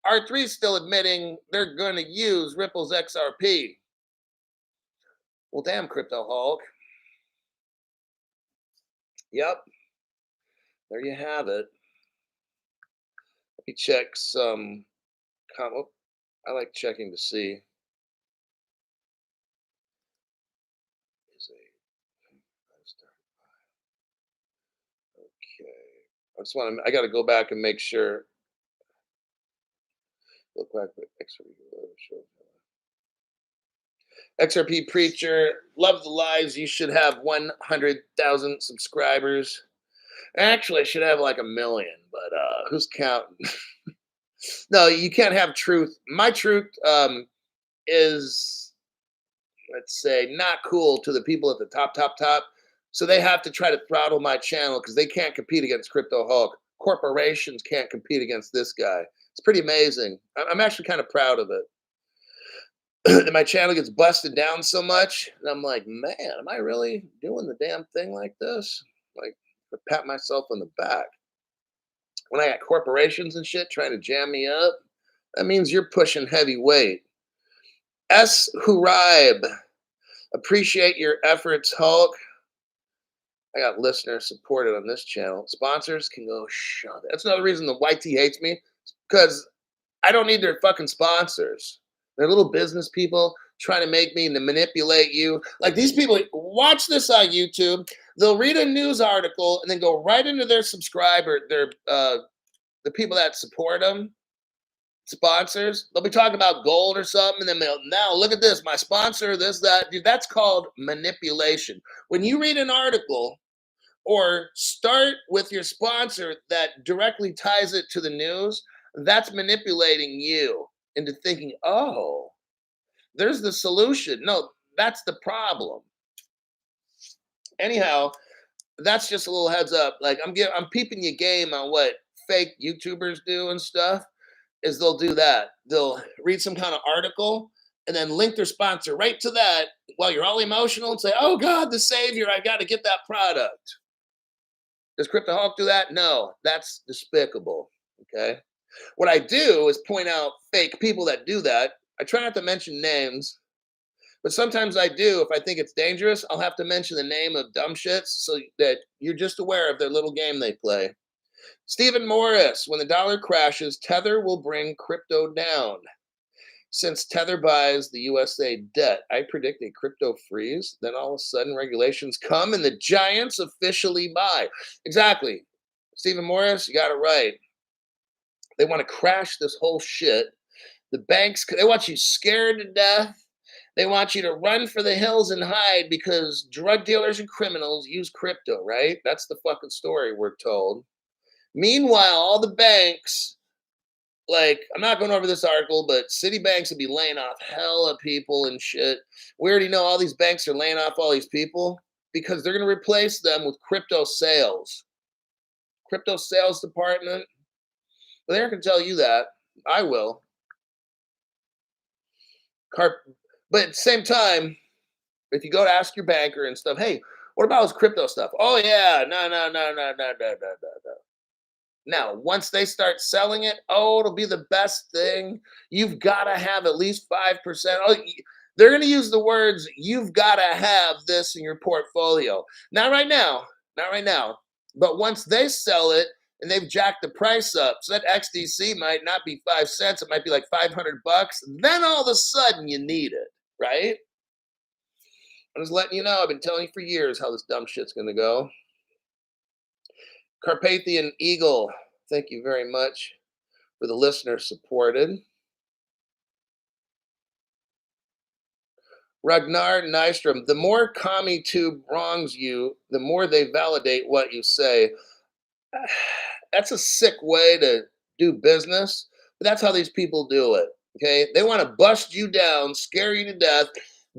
R3 is still admitting they're going to use Ripple's XRP. Well, damn, Crypto Hulk. Yep. There you have it. Let me check some I like checking to see. Okay. I got to go back and make sure. Look back at XRP Preacher. Love the lives. You should have 100,000 subscribers. Actually, I should have like 1 million, but who's counting? No, you can't have truth. My truth is, let's say, not cool to the people at the top. So they have to try to throttle my channel because they can't compete against Crypto Hulk. Corporations can't compete against this guy. It's pretty amazing. I'm actually kind of proud of it. And my channel gets busted down so much, and I'm like, man, am I really doing the damn thing like this? Like, I pat myself on the back. When I got corporations and shit trying to jam me up, that means you're pushing heavy weight. S. Huraib, appreciate your efforts, Hulk. I got listeners supported on this channel. Sponsors can go shut it. That's another reason the YT hates me, because I don't need their fucking sponsors. They're little business people trying to make me to manipulate you. Like these people, watch this on YouTube. They'll read a news article and then go right into their subscriber, the people that support them, sponsors. They'll be talking about gold or something, and then they'll, now look at this, my sponsor, this, that. Dude, that's called manipulation. When you read an article or start with your sponsor that directly ties it to the news, that's manipulating you into thinking, oh, there's the solution. No, that's the problem. Anyhow, that's just a little heads up. Like I'm peeping your game on what fake YouTubers do and stuff. Is they'll do that. They'll read some kind of article and then link their sponsor right to that while you're all emotional and say, oh God, the savior, I got to get that product. Does Crypto Hulk do that? No, that's despicable. Okay. What I do is point out fake people that do that. I try not to mention names, but sometimes I do. If I think it's dangerous, I'll have to mention the name of dumb shits so that you're just aware of their little game they play. Stephen Morris, when the dollar crashes, Tether will bring crypto down. Since Tether buys the USA debt, I predict a crypto freeze. Then all of a sudden regulations come and the giants officially buy. Exactly. Stephen Morris, you got it right. They want to crash this whole shit. The banks, they want you scared to death. They want you to run for the hills and hide because drug dealers and criminals use crypto, right? That's the fucking story we're told. Meanwhile, all the banks Like, I'm not going over this article, but Citibanks would be laying off hella people and shit. We already know all these banks are laying off all these people because they're going to replace them with crypto sales. Crypto sales department. Well, they're not going to tell you that. I will. But at the same time, if you go to ask your banker and stuff, hey, what about this crypto stuff? Oh yeah, no. Now, once they start selling it, oh, it'll be the best thing. You've got to have at least 5%. Oh, they're going to use the words, you've got to have this in your portfolio. Not right now, not right now. But once they sell it and they've jacked the price up, so that XDC might not be 5 cents, it might be like 500 bucks. Then all of a sudden you need it, right? I'm just letting you know, I've been telling you for years how this dumb shit's going to go. Carpathian Eagle, thank you very much for the listener supported. Ragnar Nystrom, the more CommonTube wrongs you, the more they validate what you say. That's a sick way to do business, but that's how these people do it. Okay, they want to bust you down, scare you to death,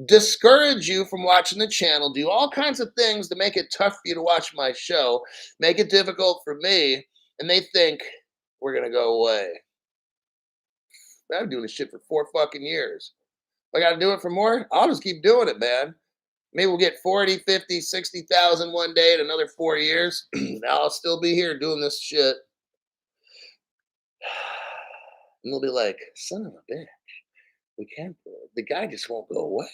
discourage you from watching the channel, do all kinds of things to make it tough for you to watch my show, make it difficult for me, and they think we're gonna go away. I've been doing this shit for 4 fucking years. If I gotta do it for more, I'll just keep doing it, man. Maybe we'll get 40, 50, 60,000 one day in another 4 years. I'll still be here doing this shit. And they'll be like, son of a bitch, we can't do it. The guy just won't go away.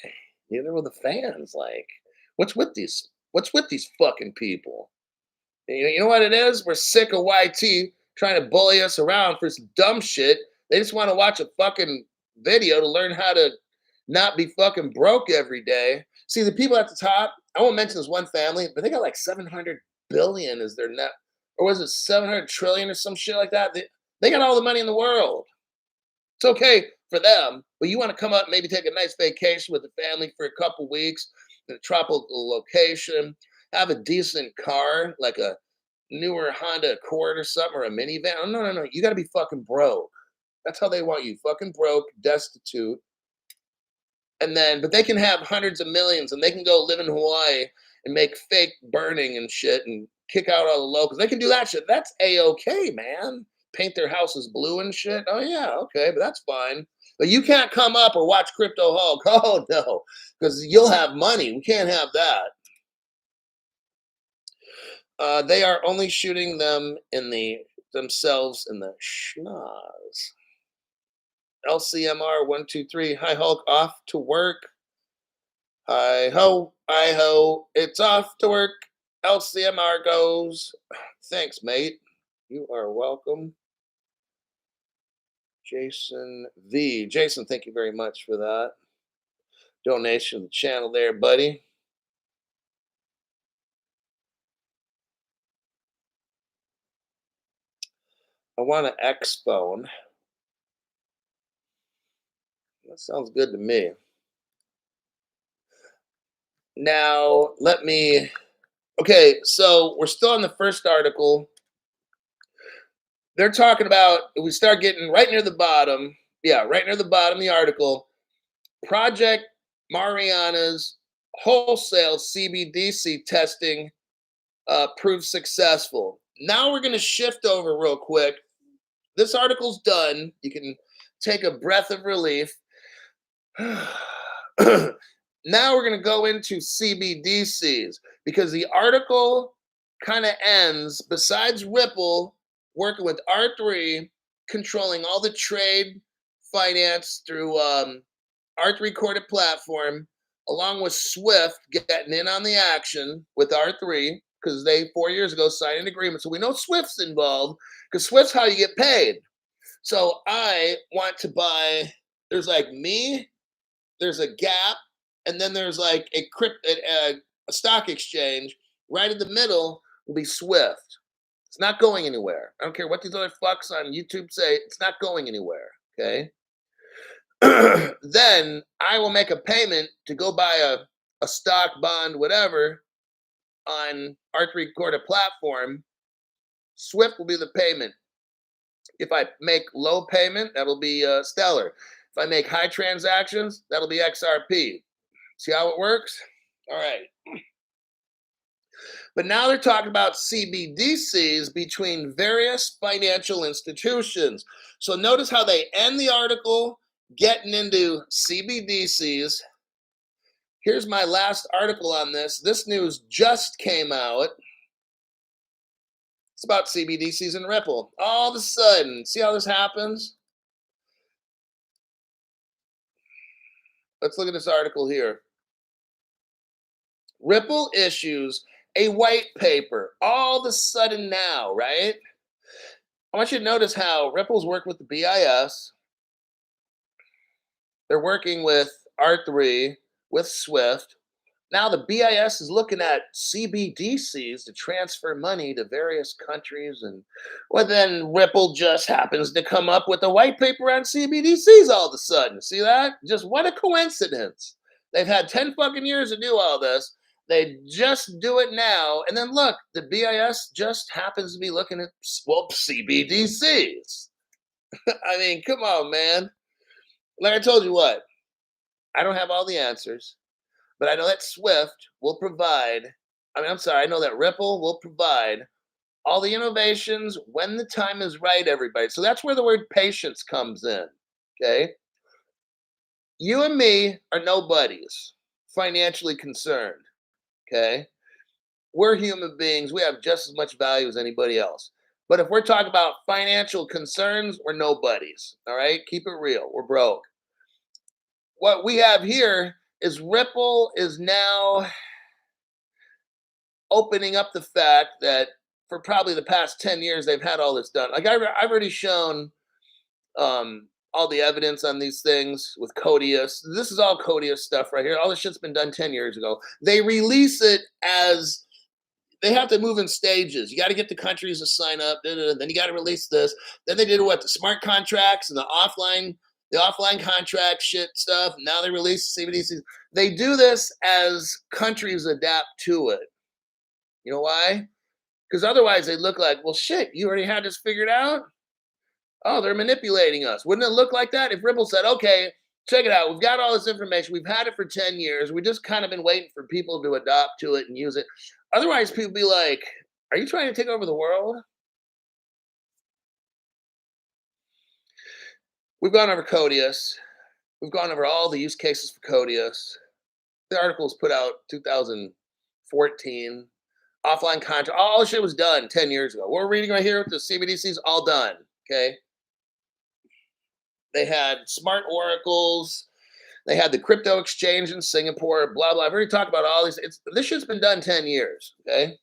Neither will the fans. Like, what's with these fucking people? You know what it is? We're sick of YT trying to bully us around for some dumb shit. They just want to watch a fucking video to learn how to not be fucking broke every day. See, the people at the top, I won't mention this one family, but they got like 700 billion as their net, or was it 700 trillion or some shit like that? They got all the money in the world. It's okay for them, but you want to come up and maybe take a nice vacation with the family for a couple weeks in a tropical location, have a decent car, like a newer Honda Accord or something, or a minivan. Oh, no. You got to be fucking broke. That's how they want you. Fucking broke, destitute. And then, but they can have hundreds of millions and they can go live in Hawaii and make fake burning and shit and kick out all the locals. They can do that shit. That's A-okay, man. Paint their houses blue and shit. Oh, yeah, okay, but that's fine. But you can't come up or watch Crypto Hulk. Oh, no, because you'll have money. We can't have that. They are only shooting them in themselves in the schnoz. LCMR 123. Hi Hulk, off to work. Hi ho, it's off to work. LCMR goes. Thanks, mate. You are welcome. Jason V. Jason, thank you very much for that donation to the channel there, buddy. I want an X phone. That sounds good to me. Now, okay, so we're still on the first article. They're talking about, we start getting right near the bottom. Yeah, right near the bottom of the article. Project Mariana's wholesale CBDC testing proved successful. Now we're going to shift over real quick. This article's done. You can take a breath of relief. Now we're going to go into CBDCs because the article kind of ends, besides Ripple working with R3, controlling all the trade finance through R3 corded platform, along with Swift getting in on the action with R3 because they 4 years ago signed an agreement. So we know Swift's involved because Swift's how you get paid. So I want to buy, there's like me, there's a Gap, and then there's like a stock exchange. Right in the middle will be Swift. It's not going anywhere. I don't care what these other fucks on YouTube say. It's not going anywhere. Okay. Then I will make a payment to go buy a stock, bond, whatever on R3 Corda platform. Swift will be the payment. If I make low payment, that'll be Stellar. If I make high transactions, that'll be XRP. See how it works? All right. But now they're talking about CBDCs between various financial institutions. So notice how they end the article getting into CBDCs. Here's my last article on this. This news just came out. It's about CBDCs and Ripple. All of a sudden, see how this happens? Let's look at this article here. Ripple issues a white paper all of a sudden now, right? I want you to notice how Ripple's work with the BIS. They're working with R3, with Swift. Now the BIS is looking at CBDCs to transfer money to various countries, and well, then Ripple just happens to come up with a white paper on CBDCs all of a sudden. See that? Just what a coincidence. They've had 10 fucking years to do all this. They just do it now, and then look, the BIS just happens to be looking at, well, CBDCs. I mean, come on, man. Like I told you what, I don't have all the answers. But I know that Swift will provide, I know that Ripple will provide all the innovations when the time is right, everybody. So that's where the word patience comes in. Okay. You and me are nobodies financially concerned. Okay. We're human beings. We have just as much value as anybody else. But if we're talking about financial concerns, we're nobodies. All right. Keep it real. We're broke. What we have here is Ripple is now opening up the fact that for probably the past 10 years they've had all this done. Like I've already shown all the evidence on these things with Codius. This is all Codius stuff right here. All this shit's been done 10 years ago. They release it as they have to move in stages. You got to get the countries to sign up. Then you got to release this. Then they did what? The smart contracts and the offline contract shit stuff. Now they release CBDCs. They do this as countries adapt to it. You know why? Because otherwise they look like, well, shit, you already had this figured out? Oh, they're manipulating us. Wouldn't it look like that if Ripple said, okay, check it out. We've got all this information. We've had it for 10 years. We just kind of been waiting for people to adopt to it and use it. Otherwise, people be like, are you trying to take over the world? We've gone over Codius. We've gone over all the use cases for Codius. The article was put out 2014. Offline contract, all the shit was done 10 years ago. What we're reading right here with the CBDCs, all done. Okay. They had smart oracles. They had the crypto exchange in Singapore, blah, blah. I've already talked about all these. This shit's been done 10 years. Okay.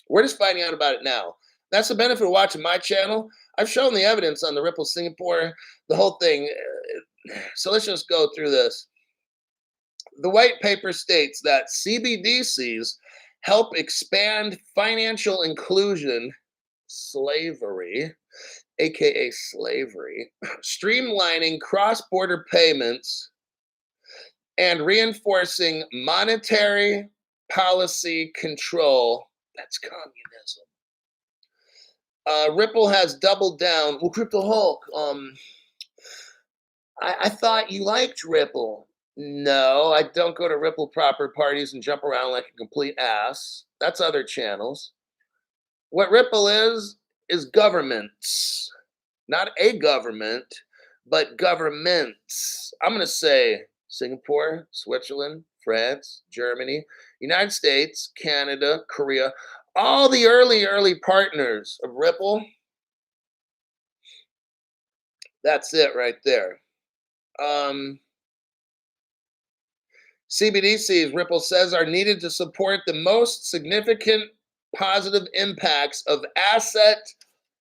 We're just finding out about it now. That's the benefit of watching my channel. I've shown the evidence on the Ripple Singapore, the whole thing. So let's just go through this. The white paper states that CBDCs help expand financial inclusion, slavery, aka slavery, streamlining cross-border payments, and reinforcing monetary policy control. That's communism. Ripple has doubled down. Well, Crypto Hulk, I thought you liked Ripple. No, I don't go to Ripple proper parties and jump around like a complete ass. That's other channels. What Ripple is governments. Not a government, but governments. I'm going to say Singapore, Switzerland, France, Germany, United States, Canada, Korea, all the early partners of Ripple. That's it right there. CBDCs, Ripple says, are needed to support the most significant positive impacts of asset,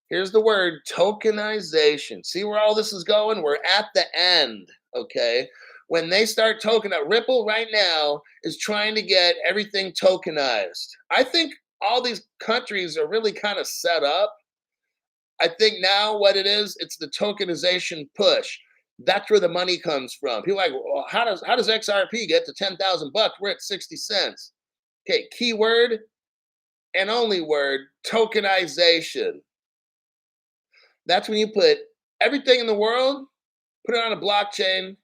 here's the word, tokenization. See where all this is going? We're at the end, okay? When they start tokenizing, Ripple right now is trying to get everything tokenized. I think all these countries are really kind of set up. I think now what it is, it's the tokenization push. That's where the money comes from. People are like, well, how does XRP get to 10,000 bucks? We're at 60 cents. Okay, keyword and only word, tokenization. That's when you put everything in the world, put it on a blockchain.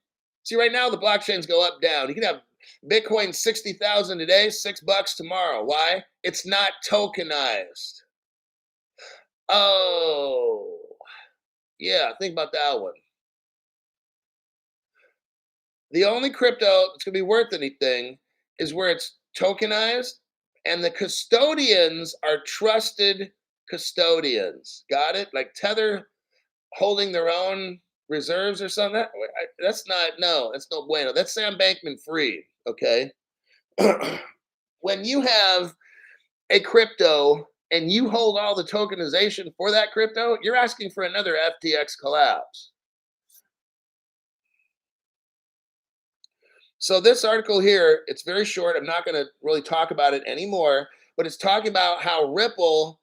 See, right now the blockchains go up, down. You can have Bitcoin 60,000 today, $6 tomorrow. Why? It's not tokenized. Oh, yeah, think about that one. The only crypto that's going to be worth anything is where it's tokenized and the custodians are trusted custodians. Got it? Like Tether holding their own reserves or something. That's not, no, that's no bueno. That's Sam Bankman Fried. Okay. When you have a crypto and you hold all the tokenization for that crypto, you're asking for another FTX collapse. So this article here, it's very short. I'm not going to really talk about it anymore, but it's talking about how Ripple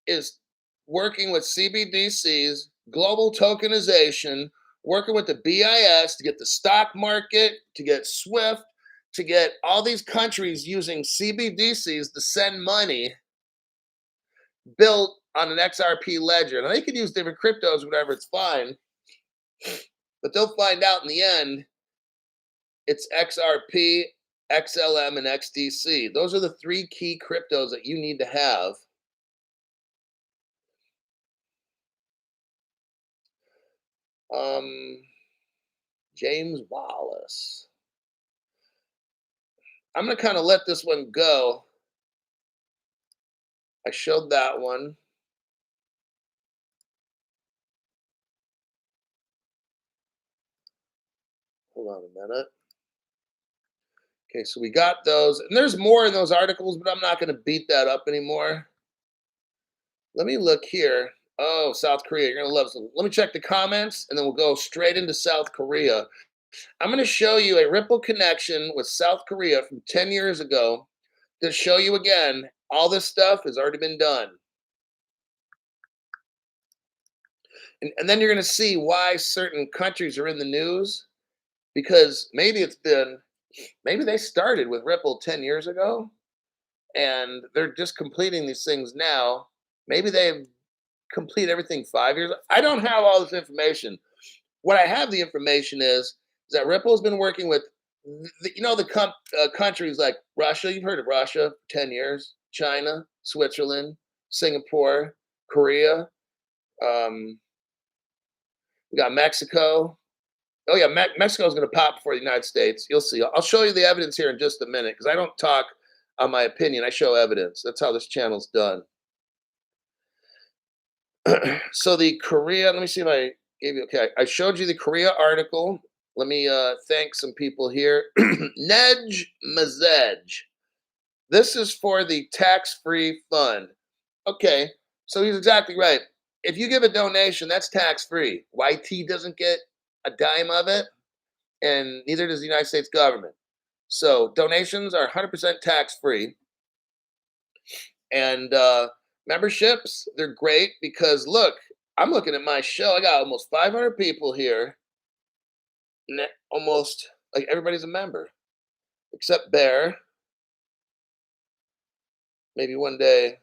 is working with CBDCs, global tokenization, working with the BIS to get the stock market, to get SWIFT, to get all these countries using CBDCs to send money built on an XRP ledger. Now they could use different cryptos, whatever, it's fine, but they'll find out in the end it's XRP, XLM, and XDC. Those are the three key cryptos that you need to have. James Wallace. I'm going to kind of let this one go. I showed that one. Hold on a minute. Okay, so we got those. And there's more in those articles, but I'm not going to beat that up anymore. Let me look here. Oh, South Korea. You're going to love this. Let me check the comments, and then we'll go straight into South Korea. I'm going to show you a Ripple connection with South Korea from 10 years ago to show you again, all this stuff has already been done. And then you're going to see why certain countries are in the news, because maybe they started with Ripple 10 years ago and they're just completing these things now. Maybe they complete everything 5 years. I don't have all this information. What I have the information is that Ripple has been working with, countries like Russia. You've heard of Russia, 10 years, China, Switzerland, Singapore, Korea. We got Mexico. Oh yeah, Mexico is going to pop before the United States. You'll see. I'll show you the evidence here in just a minute because I don't talk on my opinion. I show evidence. That's how this channel's done. So the Korea, let me see if I gave you, okay, I showed you the Korea article. Let me thank some people here. Nej Mazej. This is for the tax-free fund. Okay, so he's exactly right. If you give a donation, that's tax-free. YT doesn't get a dime of it, and neither does the United States government. So donations are 100% tax-free. And memberships, they're great because look, I'm looking at my show. I got almost 500 people here. Almost like everybody's a member, except Bear. Maybe one day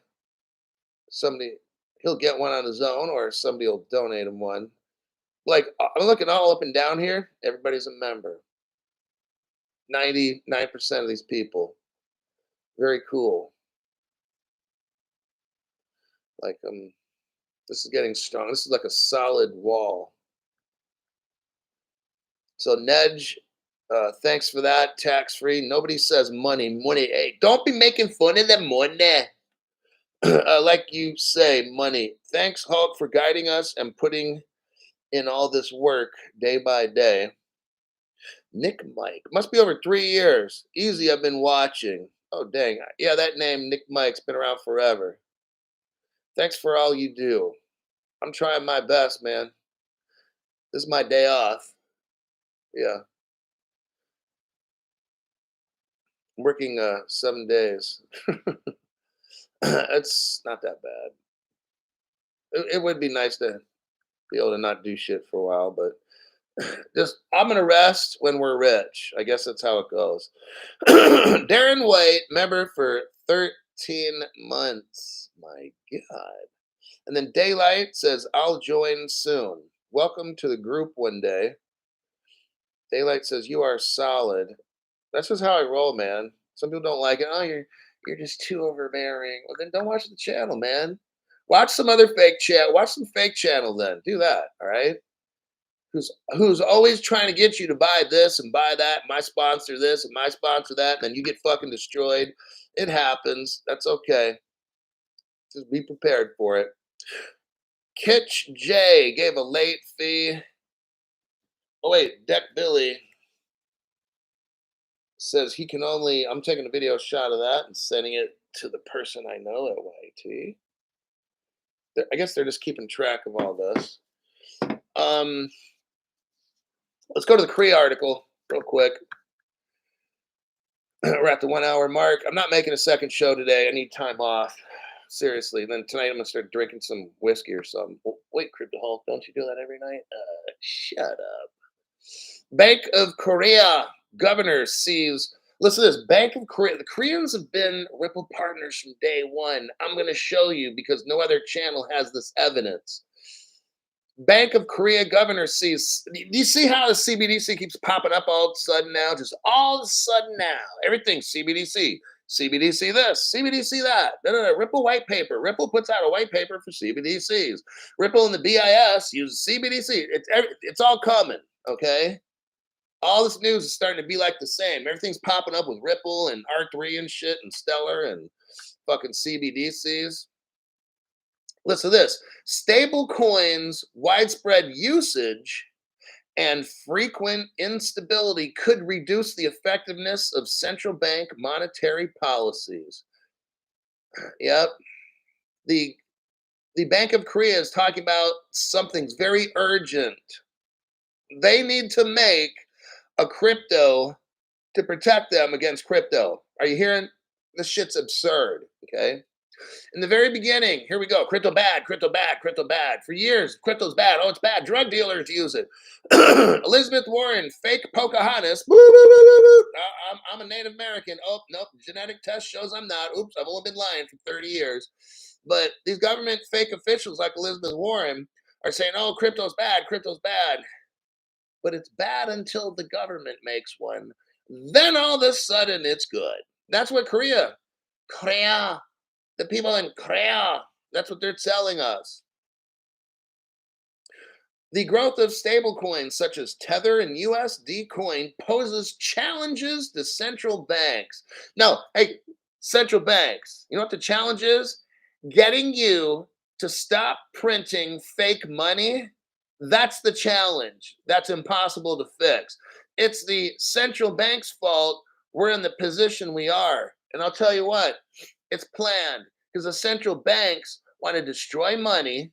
he'll get one on his own or somebody will donate him one. Like I'm looking all up and down here. Everybody's a member. 99% of these people. Very cool. Like this is getting strong. This is like a solid wall. So Nej, thanks for that. Tax free. Nobody says money. Hey, don't be making fun of the money. Like you say, money. Thanks, Hulk, for guiding us and putting in all this work day by day. Nick Mike. Must be over 3 years. Easy, I've been watching. Oh, dang. Yeah, that name, Nick Mike's been around forever. Thanks for all you do. I'm trying my best, man. This is my day off. Yeah. I'm working 7 days. It's not that bad. It would be nice to be able to not do shit for a while, but just I'm gonna rest when we're rich. I guess that's how it goes. Darren White, member for 13 months. My God. And then Daylight says, I'll join soon. Welcome to the group one day. Daylight says, you are solid. That's just how I roll, man. Some people don't like it. Oh, you're just too overbearing. Well, then don't watch the channel, man. Watch some other fake chat. Watch some fake channel then. Do that. All right. Who's always trying to get you to buy this and buy that, my sponsor this and my sponsor that, and then you get fucking destroyed. It happens. That's okay. Just be prepared for it. Kitch J gave a late fee. Oh wait, Deck Billy says he can only. I'm taking a video shot of that and sending it to the person I know at YT. I guess they're just keeping track of all this. Let's go to the Cree article real quick. We're at the 1 hour mark. I'm not making a second show today. I need time off. Seriously. Then tonight I'm gonna start drinking some whiskey or something. Wait, Crypto Hulk, don't you do that every night? Shut up. Bank of Korea governor sees. Listen to this. Bank of Korea. The Koreans have been Ripple partners from day one. I'm going to show you because no other channel has this evidence. Bank of Korea governor sees. Do you see how the CBDC keeps popping up all of a sudden now? Just all of a sudden now. Everything's CBDC. CBDC this, CBDC that. No. Ripple white paper. Ripple puts out a white paper for CBDCs. Ripple and the BIS use CBDC. It's all coming, okay? All this news is starting to be like the same. Everything's popping up with Ripple and R3 and shit and Stellar and fucking CBDCs. Listen to this. Stable coins, widespread usage, and frequent instability could reduce the effectiveness of central bank monetary policies. Yep. The Bank of Korea is talking about something's very urgent. They need to make a crypto to protect them against crypto. Are you hearing? This shit's absurd, okay? In the very beginning, here we go. Crypto bad, crypto bad, crypto bad. For years, crypto's bad. Oh, it's bad. Drug dealers use it. Elizabeth Warren, fake Pocahontas. I'm a Native American. Oh, nope. Genetic test shows I'm not. Oops, I've only been lying for 30 years. But these government fake officials like Elizabeth Warren are saying, oh, crypto's bad, crypto's bad. But it's bad until the government makes one. Then all of a sudden it's good. That's what Korea, the people in Korea, that's what they're telling us. The growth of stablecoins such as Tether and USD coin poses challenges to central banks. No, hey, central banks, you know what the challenge is? Getting you to stop printing fake money. That's the challenge. That's impossible to fix. It's the central bank's fault we're in the position we are. And I'll tell you what, it's planned because the central banks want to destroy money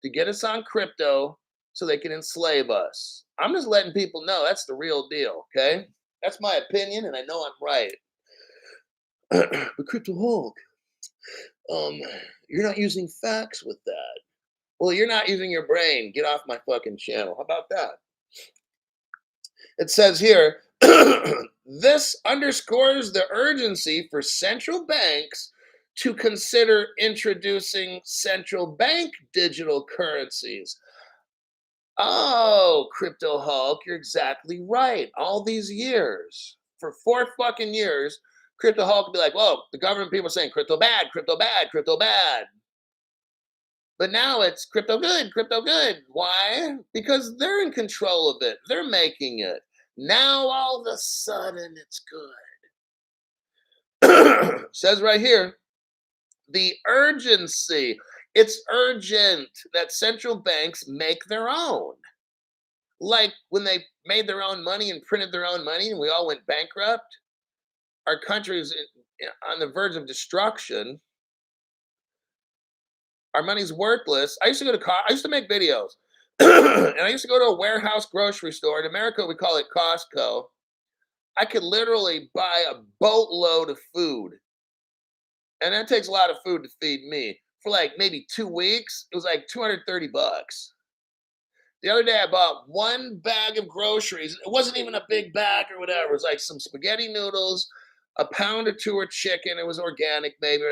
to get us on crypto so they can enslave us. I'm just letting people know that's the real deal, okay? That's my opinion, and I know I'm right. But Crypto Hulk, you're not using facts with that. Well, you're not using your brain. Get off my fucking channel. How about that? It says here, this underscores the urgency for central banks to consider introducing central bank digital currencies. Oh, Crypto Hulk, you're exactly right. All these years, for 4 fucking years, Crypto Hulk would be like, whoa, the government people are saying crypto bad, crypto bad, crypto bad. But now it's crypto good, crypto good. Why? Because they're in control of it. They're making it. Now all of a sudden it's good. Says right here, the urgency. It's urgent that central banks make their own. Like when they made their own money and printed their own money and we all went bankrupt. Our country is on the verge of destruction. Our money's worthless. I used to make videos. And I used to go to a warehouse grocery store. In America, we call it Costco. I could literally buy a boatload of food. And that takes a lot of food to feed me. For like maybe 2 weeks, it was like $230. The other day, I bought 1 bag of groceries. It wasn't even a big bag or whatever. It was like some spaghetti noodles, a pound or 2 of chicken. It was organic, maybe.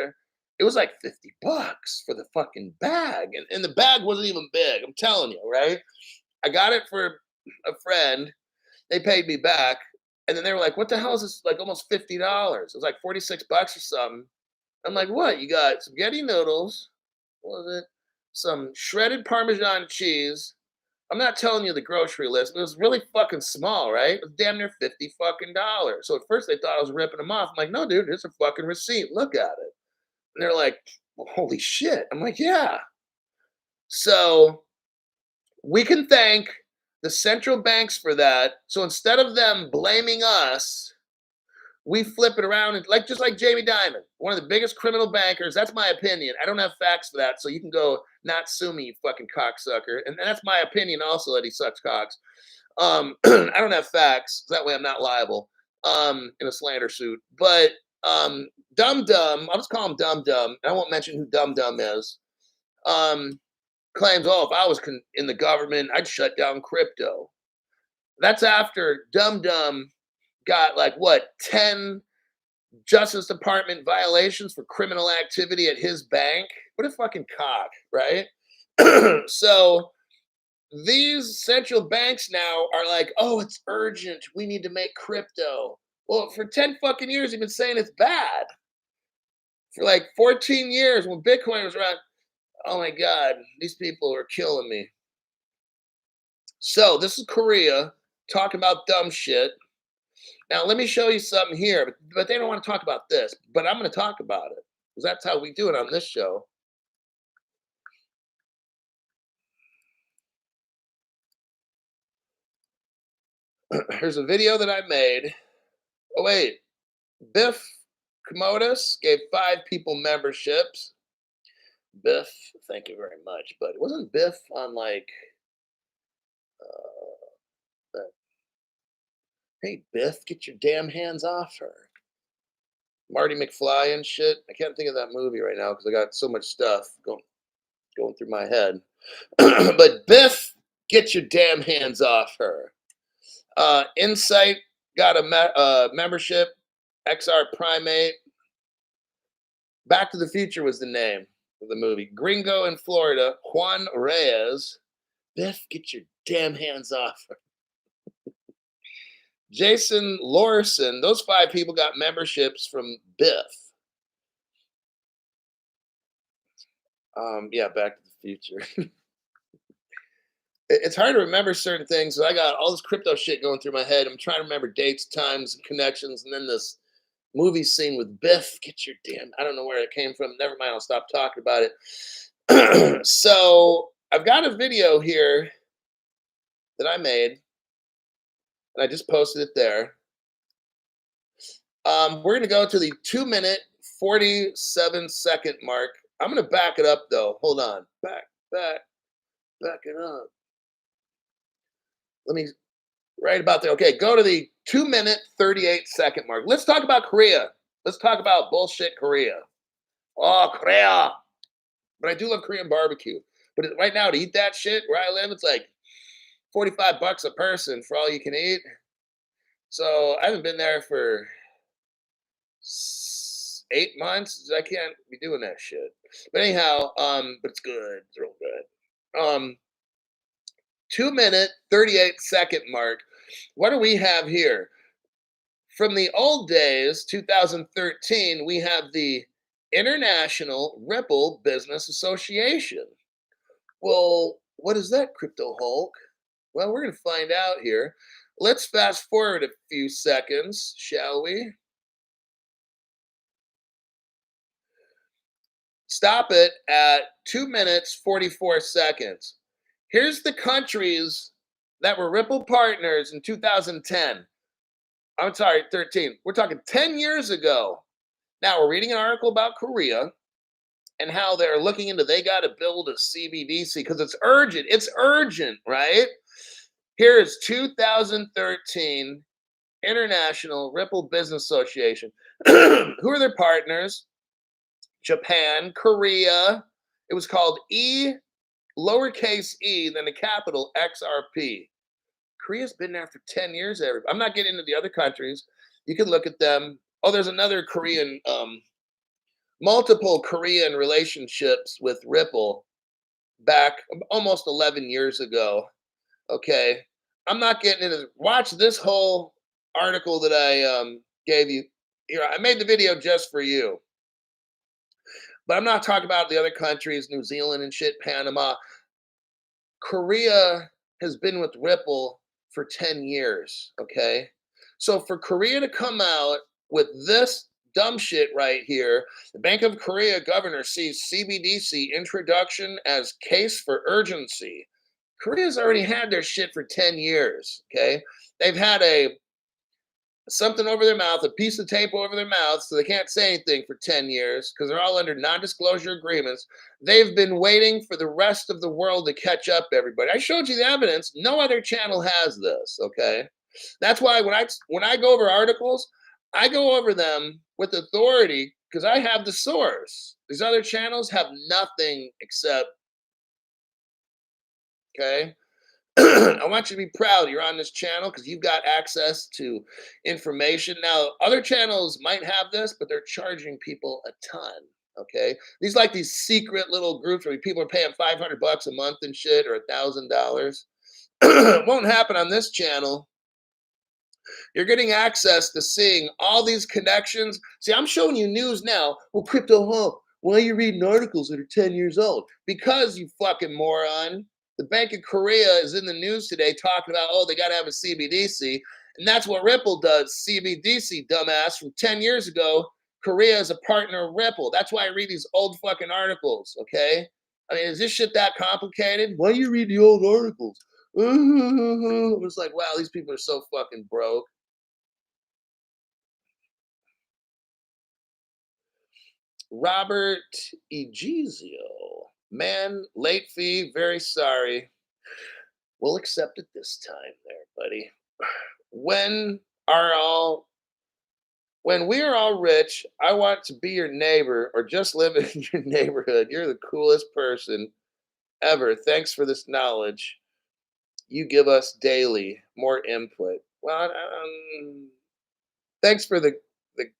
It was like $50 for the fucking bag. And the bag wasn't even big. I'm telling you, right? I got it for a friend. They paid me back. And then they were like, what the hell is this? Like almost $50. It was like 46 bucks or something. I'm like, what? You got spaghetti noodles. What was it? Some shredded Parmesan cheese. I'm not telling you the grocery list. It was really fucking small, right? It was damn near $50 fucking dollars. So at first they thought I was ripping them off. I'm like, no, dude, it's a fucking receipt. Look at it. And they're like, well, holy shit. I'm like, yeah. So we can thank the central banks for that. So instead of them blaming us, we flip it around and like just like Jamie Dimon, one of the biggest criminal bankers. That's my opinion. I don't have facts for that, so you can go not sue me, you fucking cocksucker. And that's my opinion also that he sucks cocks. I don't have facts, so that way I'm not liable in a slander suit. But Dum Dum, I'll just call him Dum Dum, and I won't mention who Dum Dum is. Claims, oh, if I was in the government, I'd shut down crypto. That's after Dum Dum got like what 10 Justice Department violations for criminal activity at his bank. What a fucking cock, right? So these central banks now are like, oh, it's urgent. We need to make crypto. Well, for 10 fucking years, they've been saying it's bad. For like 14 years when Bitcoin was around, oh my God, these people are killing me. So this is Korea talking about dumb shit. Now, let me show you something here, but they don't want to talk about this, but I'm going to talk about it because that's how we do it on this show. Here's a video that I made. Oh, wait. Biff Commodus gave 5 people memberships. Biff, thank you very much. But it wasn't Biff on like, that, hey, Biff, get your damn hands off her. Marty McFly and shit. I can't think of that movie right now because I got so much stuff going through my head. But Biff, get your damn hands off her. Insight got a membership. XR Primate. Back to the Future was the name of the movie. Gringo in Florida. Juan Reyes. Biff, get your damn hands off her. Jason Lorson. Those 5 people got memberships from Biff. Yeah, Back to the Future. It's hard to remember certain things. So I got all this crypto shit going through my head. I'm trying to remember dates, times, and connections, and then this movie scene with Biff. Get your damn, I don't know where it came from. Never mind, I'll stop talking about it. So I've got a video here that I made, and I just posted it there. We're going to go to the 2-minute, 47-second mark. I'm going to back it up, though. Hold on. Back it up. Let me, right about there. Okay, go to the 2-minute, 38-second mark. Let's talk about Korea. Let's talk about bullshit Korea. Oh, Korea. But I do love Korean barbecue. But right now, to eat that shit where I live, it's like $45 a person for all you can eat. So I haven't been there for 8 months. I can't be doing that shit. But anyhow, but it's good. It's real good. 2-minute, 38-second mark. What do we have here? From the old days, 2013, we have the International Ripple Business Association. Well, what is that, Crypto Hulk? Well, we're going to find out here. Let's fast forward a few seconds, shall we? Stop it at 2 minutes, 44 seconds. Here's the countries that were Ripple partners in 2010. I'm sorry, 13. We're talking 10 years ago. Now, we're reading an article about Korea and how they're looking into they got to build a CBDC because it's urgent. It's urgent, right? Here's 2013 International Ripple Business Association. Who are their partners? Japan, Korea. It was called lowercase e, then the capital XRP. Korea's been there for 10 years. I'm not getting into the other countries. You can look at them. Oh, there's another Korean multiple Korean relationships with Ripple back almost 11 years ago. Okay. I'm not getting into watch this whole article that I gave you. Here, I made the video just for you. But I'm not talking about the other countries, New Zealand and shit, Panama. Korea has been with Ripple for 10 years. Okay. So for Korea to come out with this dumb shit right here, the Bank of Korea governor sees CBDC introduction as case for urgency. Korea's already had their shit for 10 years. Okay. They've had a something over their mouth, a piece of tape over their mouth, so they can't say anything for 10 years because they're all under non disclosure agreements. They've been waiting for the rest of the world to catch up, everybody. I showed you the evidence. No other channel has this, okay? That's why when I go over articles, I go over them with authority because I have the source. These other channels have nothing except, okay? I want you to be proud you're on this channel because you've got access to information. Now, other channels might have this, but they're charging people a ton. Okay, these secret little groups where people are paying $500 a month and shit, or $1,000. Won't happen on this channel. You're getting access to seeing all these connections. See, I'm showing you news now. Well, crypto, huh? Why are you reading articles that are 10 years old? Because you fucking moron. The Bank of Korea is in the news today talking about, oh, they got to have a CBDC. And that's what Ripple does. CBDC, dumbass, from 10 years ago. Korea is a partner of Ripple. That's why I read these old fucking articles, okay? I mean, is this shit that complicated? Why do you read the old articles? It was like, wow, these people are so fucking broke. Robert Egizio. Man, late fee, very sorry. We'll accept it this time there, buddy. When are all when we are all rich, I want to be your neighbor or just live in your neighborhood. You're the coolest person ever. Thanks for this knowledge. You give us daily more input. Well, thanks for the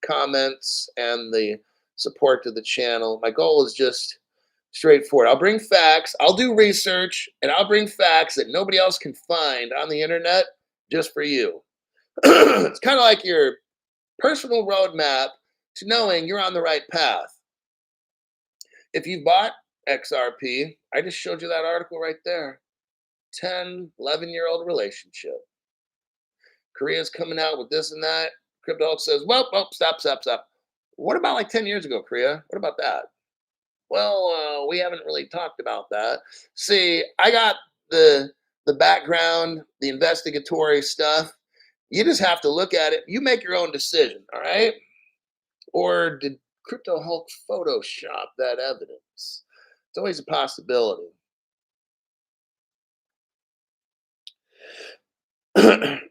comments and the support to the channel. My goal is just straightforward. I'll bring facts, I'll do research, and I'll bring facts that nobody else can find on the internet just for you. It's kind of like your personal roadmap to knowing you're on the right path. If you bought XRP, I just showed you that article right there. 10, 11-year-old relationship. Korea's coming out with this and that. Crypto says, well, stop. What about like 10 years ago, Korea? What about that? Well, we haven't really talked about that. See, I got the background, the investigatory stuff. You just have to look at it. You make your own decision, all right? Or did Crypto Hulk Photoshop that evidence? It's always a possibility.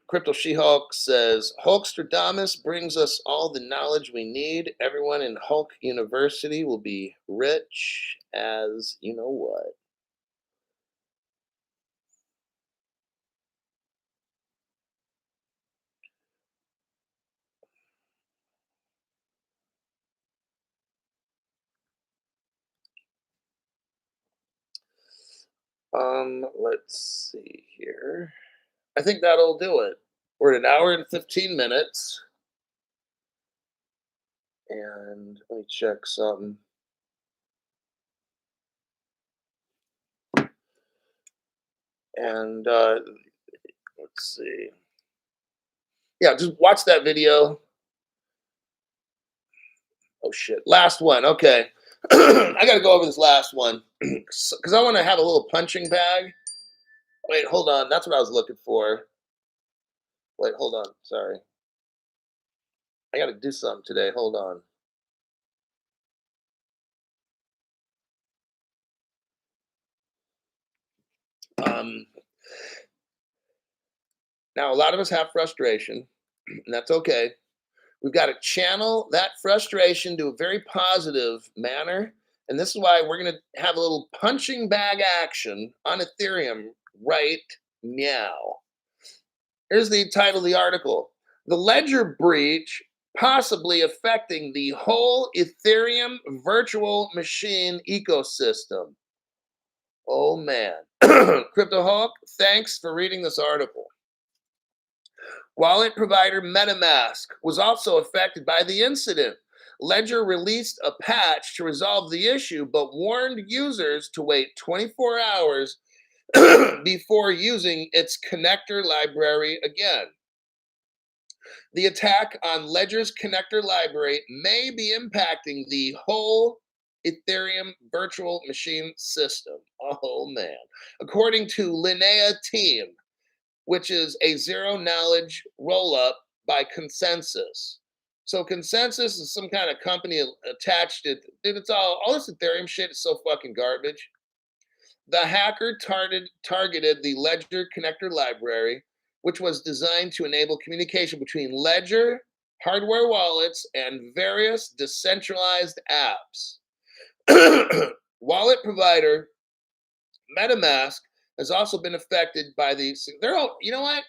Crypto She-Hulk says, Hulkstradamus brings us all the knowledge we need. Everyone in Hulk University will be rich as you know what. Let's see here. I think that'll do it. We're at 1 hour and 15 minutes. And let me check something. And let's see. Yeah, just watch that video. Oh shit. Last one. Okay. I gotta go over this last one. Because I want to have a little punching bag. Wait, hold on. That's what I was looking for. Wait, hold on. Sorry. I gotta do something today. Hold on. Um Now a lot of us have frustration, and that's okay. We've got to channel that frustration to a very positive manner. And this is why we're going to have a little punching bag action on Ethereum right now. Here's the title of the article. The ledger breach possibly affecting the whole Ethereum virtual machine ecosystem. Oh man. Crypto Hulk, thanks for reading this article. Wallet provider MetaMask was also affected by the incident. Ledger released a patch to resolve the issue, but warned users to wait 24 hours before using its connector library again. The attack on Ledger's connector library may be impacting the whole Ethereum virtual machine system. Oh man. According to Linnea Team, which is a zero knowledge roll up by Consensus. So Consensus is some kind of company attached to, dude, it's all this Ethereum shit is so fucking garbage. The hacker targeted the Ledger connector library, which was designed to enable communication between Ledger, hardware wallets, and various decentralized apps. Wallet provider MetaMask has also been affected by these. They're all, you know what?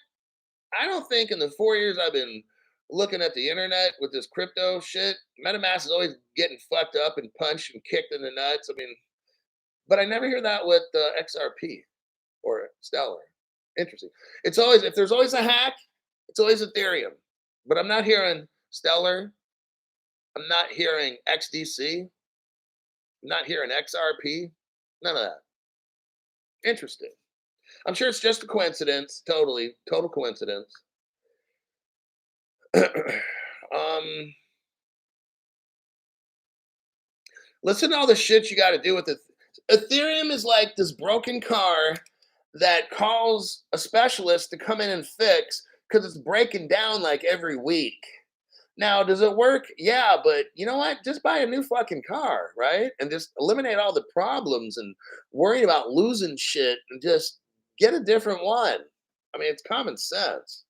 I don't think in the 4 years I've been looking at the internet with this crypto shit, MetaMask is always getting fucked up and punched and kicked in the nuts. I mean, but I never hear that with XRP or Stellar. Interesting. It's always, if there's always a hack, it's always Ethereum. But I'm not hearing Stellar. I'm not hearing XDC. I'm not hearing XRP. None of that. Interesting. I'm sure it's just a coincidence. Total coincidence. Listen to all the shit you got to do with it. Ethereum is like this broken car that calls a specialist to come in and fix because it's breaking down like every week. Now, does it work? Yeah, but you know what? Just buy a new fucking car, right? And just eliminate all the problems and worry about losing shit and just get a different one. I mean, it's common sense.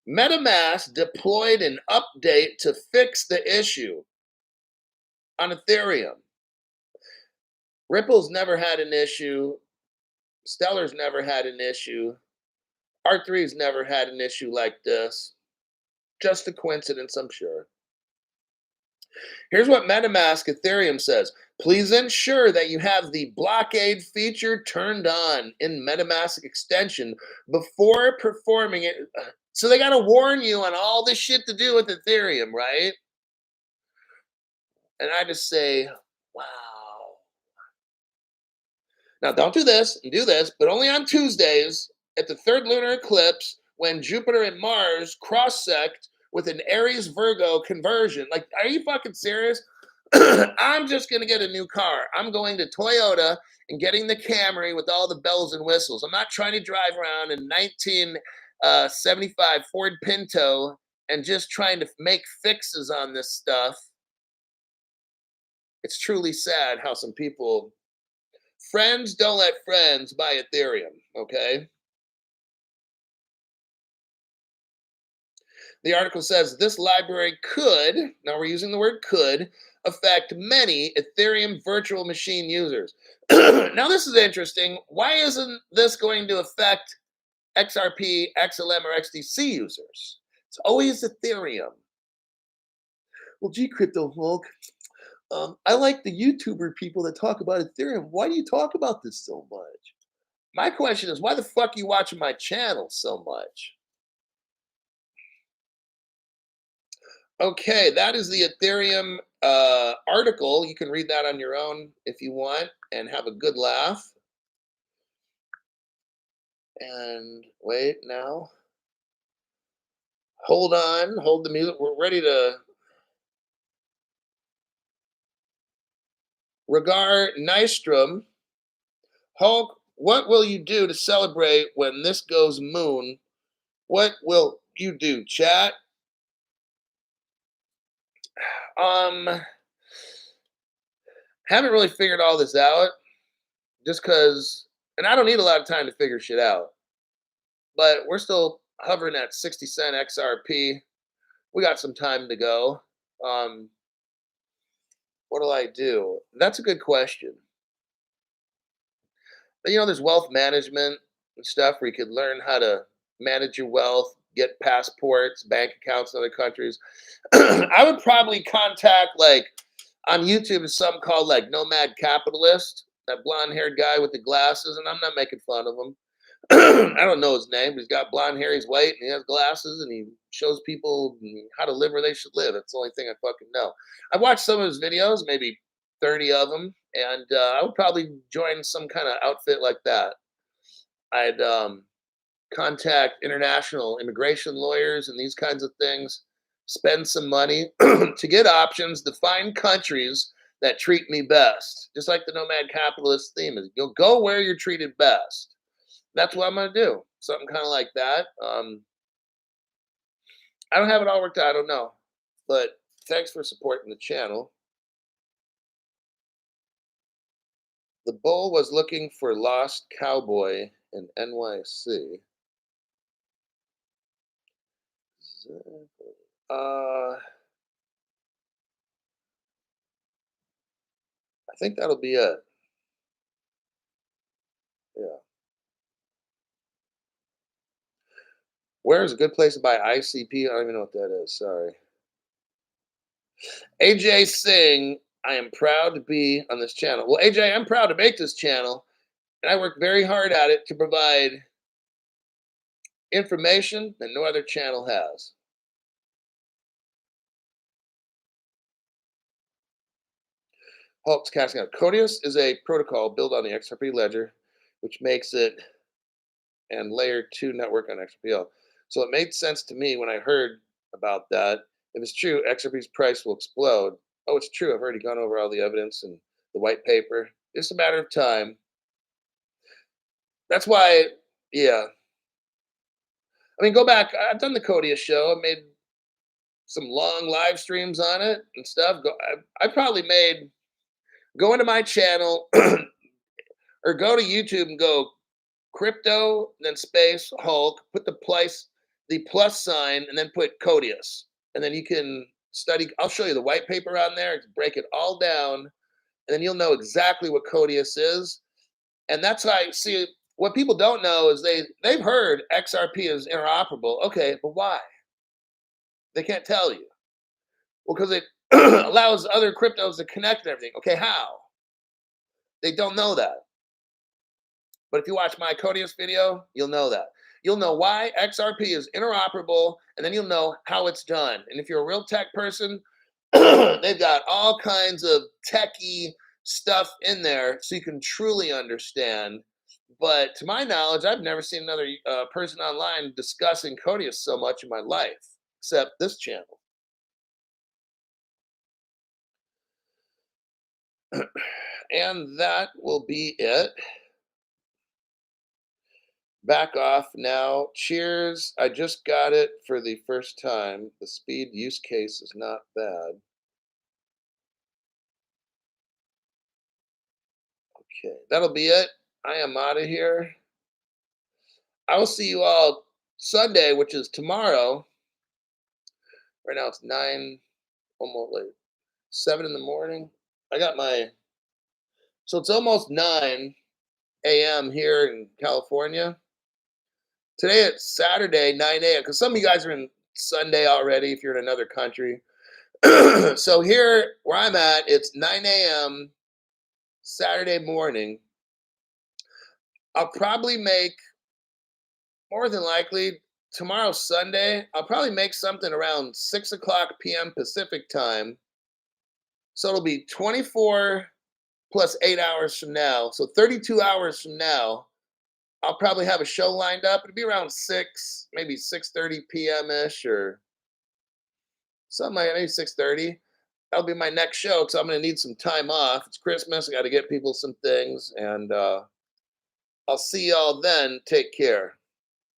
MetaMask deployed an update to fix the issue on Ethereum. Ripple's never had an issue. Stellar's never had an issue. R3's never had an issue like this. Just a coincidence, I'm sure. Here's what MetaMask Ethereum says. Please ensure that you have the blockade feature turned on in MetaMask extension before performing it. So they got to warn you on all this shit to do with Ethereum, right? And I just say, wow. Now, don't do this and do this, but only on Tuesdays at the third lunar eclipse when Jupiter and Mars cross-sect with an Aries Virgo conversion. Like, are you fucking serious? I'm just going to get a new car. I'm going to Toyota and getting the Camry with all the bells and whistles. I'm not trying to drive around in 1975 Ford Pinto and just trying to make fixes on this stuff. It's truly sad how some people, friends don't let friends buy Ethereum, okay? The article says this library could, now we're using the word could, affect many Ethereum virtual machine users. Now this is interesting. Why isn't this going to affect XRP, XLM, or XDC users? It's always Ethereum. Well, gee, Crypto Hulk, I like the YouTuber people that talk about Ethereum. Why do you talk about this so much? My question is, why the fuck are you watching my channel so much? Okay, that is the Ethereum article. You can read that on your own if you want and have a good laugh. And wait now. Hold on, hold the music. We're ready to. Regar Nystrom. Hulk, what will you do to celebrate when this goes moon? What will you do, chat? Haven't really figured all this out just because, and I don't need a lot of time to figure shit out, but we're still hovering at 60 cent XRP. We got some time to go. What do I do? That's a good question. But, you know, there's wealth management and stuff where you could learn how to manage your wealth, get passports, bank accounts in other countries. I would probably contact, like, on YouTube is something called like Nomad Capitalist, that blonde haired guy with the glasses, and I'm not making fun of him. I don't know his name, but he's got blonde hair, he's white, and he has glasses, and he shows people how to live where they should live. That's the only thing I fucking know. I've watched some of his videos, maybe 30 of them, and I would probably join some kind of outfit like that. I'd contact international immigration lawyers and these kinds of things, spend some money to get options, to find countries that treat me best. Just like the nomad capitalist theme is, you'll go where you're treated best. That's what I'm going to do. Something kind of like that. I don't have it all worked out. I don't know. But thanks for supporting the channel. The bull was looking for lost cowboy in NYC. I think that'll be it. Yeah. Where is a good place to buy ICP? I don't even know what that is. Sorry. AJ Singh, I am proud to be on this channel. Well, AJ, I'm proud to make this channel, and I work very hard at it to provide information that no other channel has. Hulk's casting out. Codius is a protocol built on the XRP ledger, which makes it and layer 2 network on XRPL. So it made sense to me when I heard about that. If it's true, XRP's price will explode. Oh, it's true. I've already gone over all the evidence and the white paper. It's a matter of time. That's why, yeah. I mean, go back. I've done the Codius show. I made some long live streams on it and stuff. I probably made, go into my channel or go to YouTube and go crypto, then space Hulk, put the plus sign, and then put Codius. And then you can study. I'll show you the white paper on there, break it all down, and then you'll know exactly what Codius is. And that's how I see it. What people don't know is they've heard XRP is interoperable. Okay, but why? They can't tell you. Well, because it allows other cryptos to connect and everything. Okay, how? They don't know that. But if you watch my Codius video, you'll know that. You'll know why XRP is interoperable, and then you'll know how it's done. And if you're a real tech person, they've got all kinds of techie stuff in there so you can truly understand. But to my knowledge, I've never seen another person online discussing Codius so much in my life, except this channel. And that will be it. Back off now. Cheers. I just got it for the first time. The speed use case is not bad. Okay, that'll be it. I am out of here. I will see you all Sunday, which is tomorrow. Right now it's 9, almost like 7 in the morning. So it's almost 9 a.m. here in California. Today it's Saturday, 9 a.m. because some of you guys are in Sunday already if you're in another country. So here where I'm at, it's 9 a.m. Saturday morning. I'll probably make, more than likely, tomorrow Sunday, I'll probably make something around 6 o'clock p.m. Pacific time. So it'll be 24 plus 8 hours from now. So 32 hours from now, I'll probably have a show lined up. It'll be around 6, maybe 6:30 p.m.-ish or something like that, maybe 6:30. That'll be my next show because I'm going to need some time off. It's Christmas. I got to get people some things. And I'll see y'all then. Take care.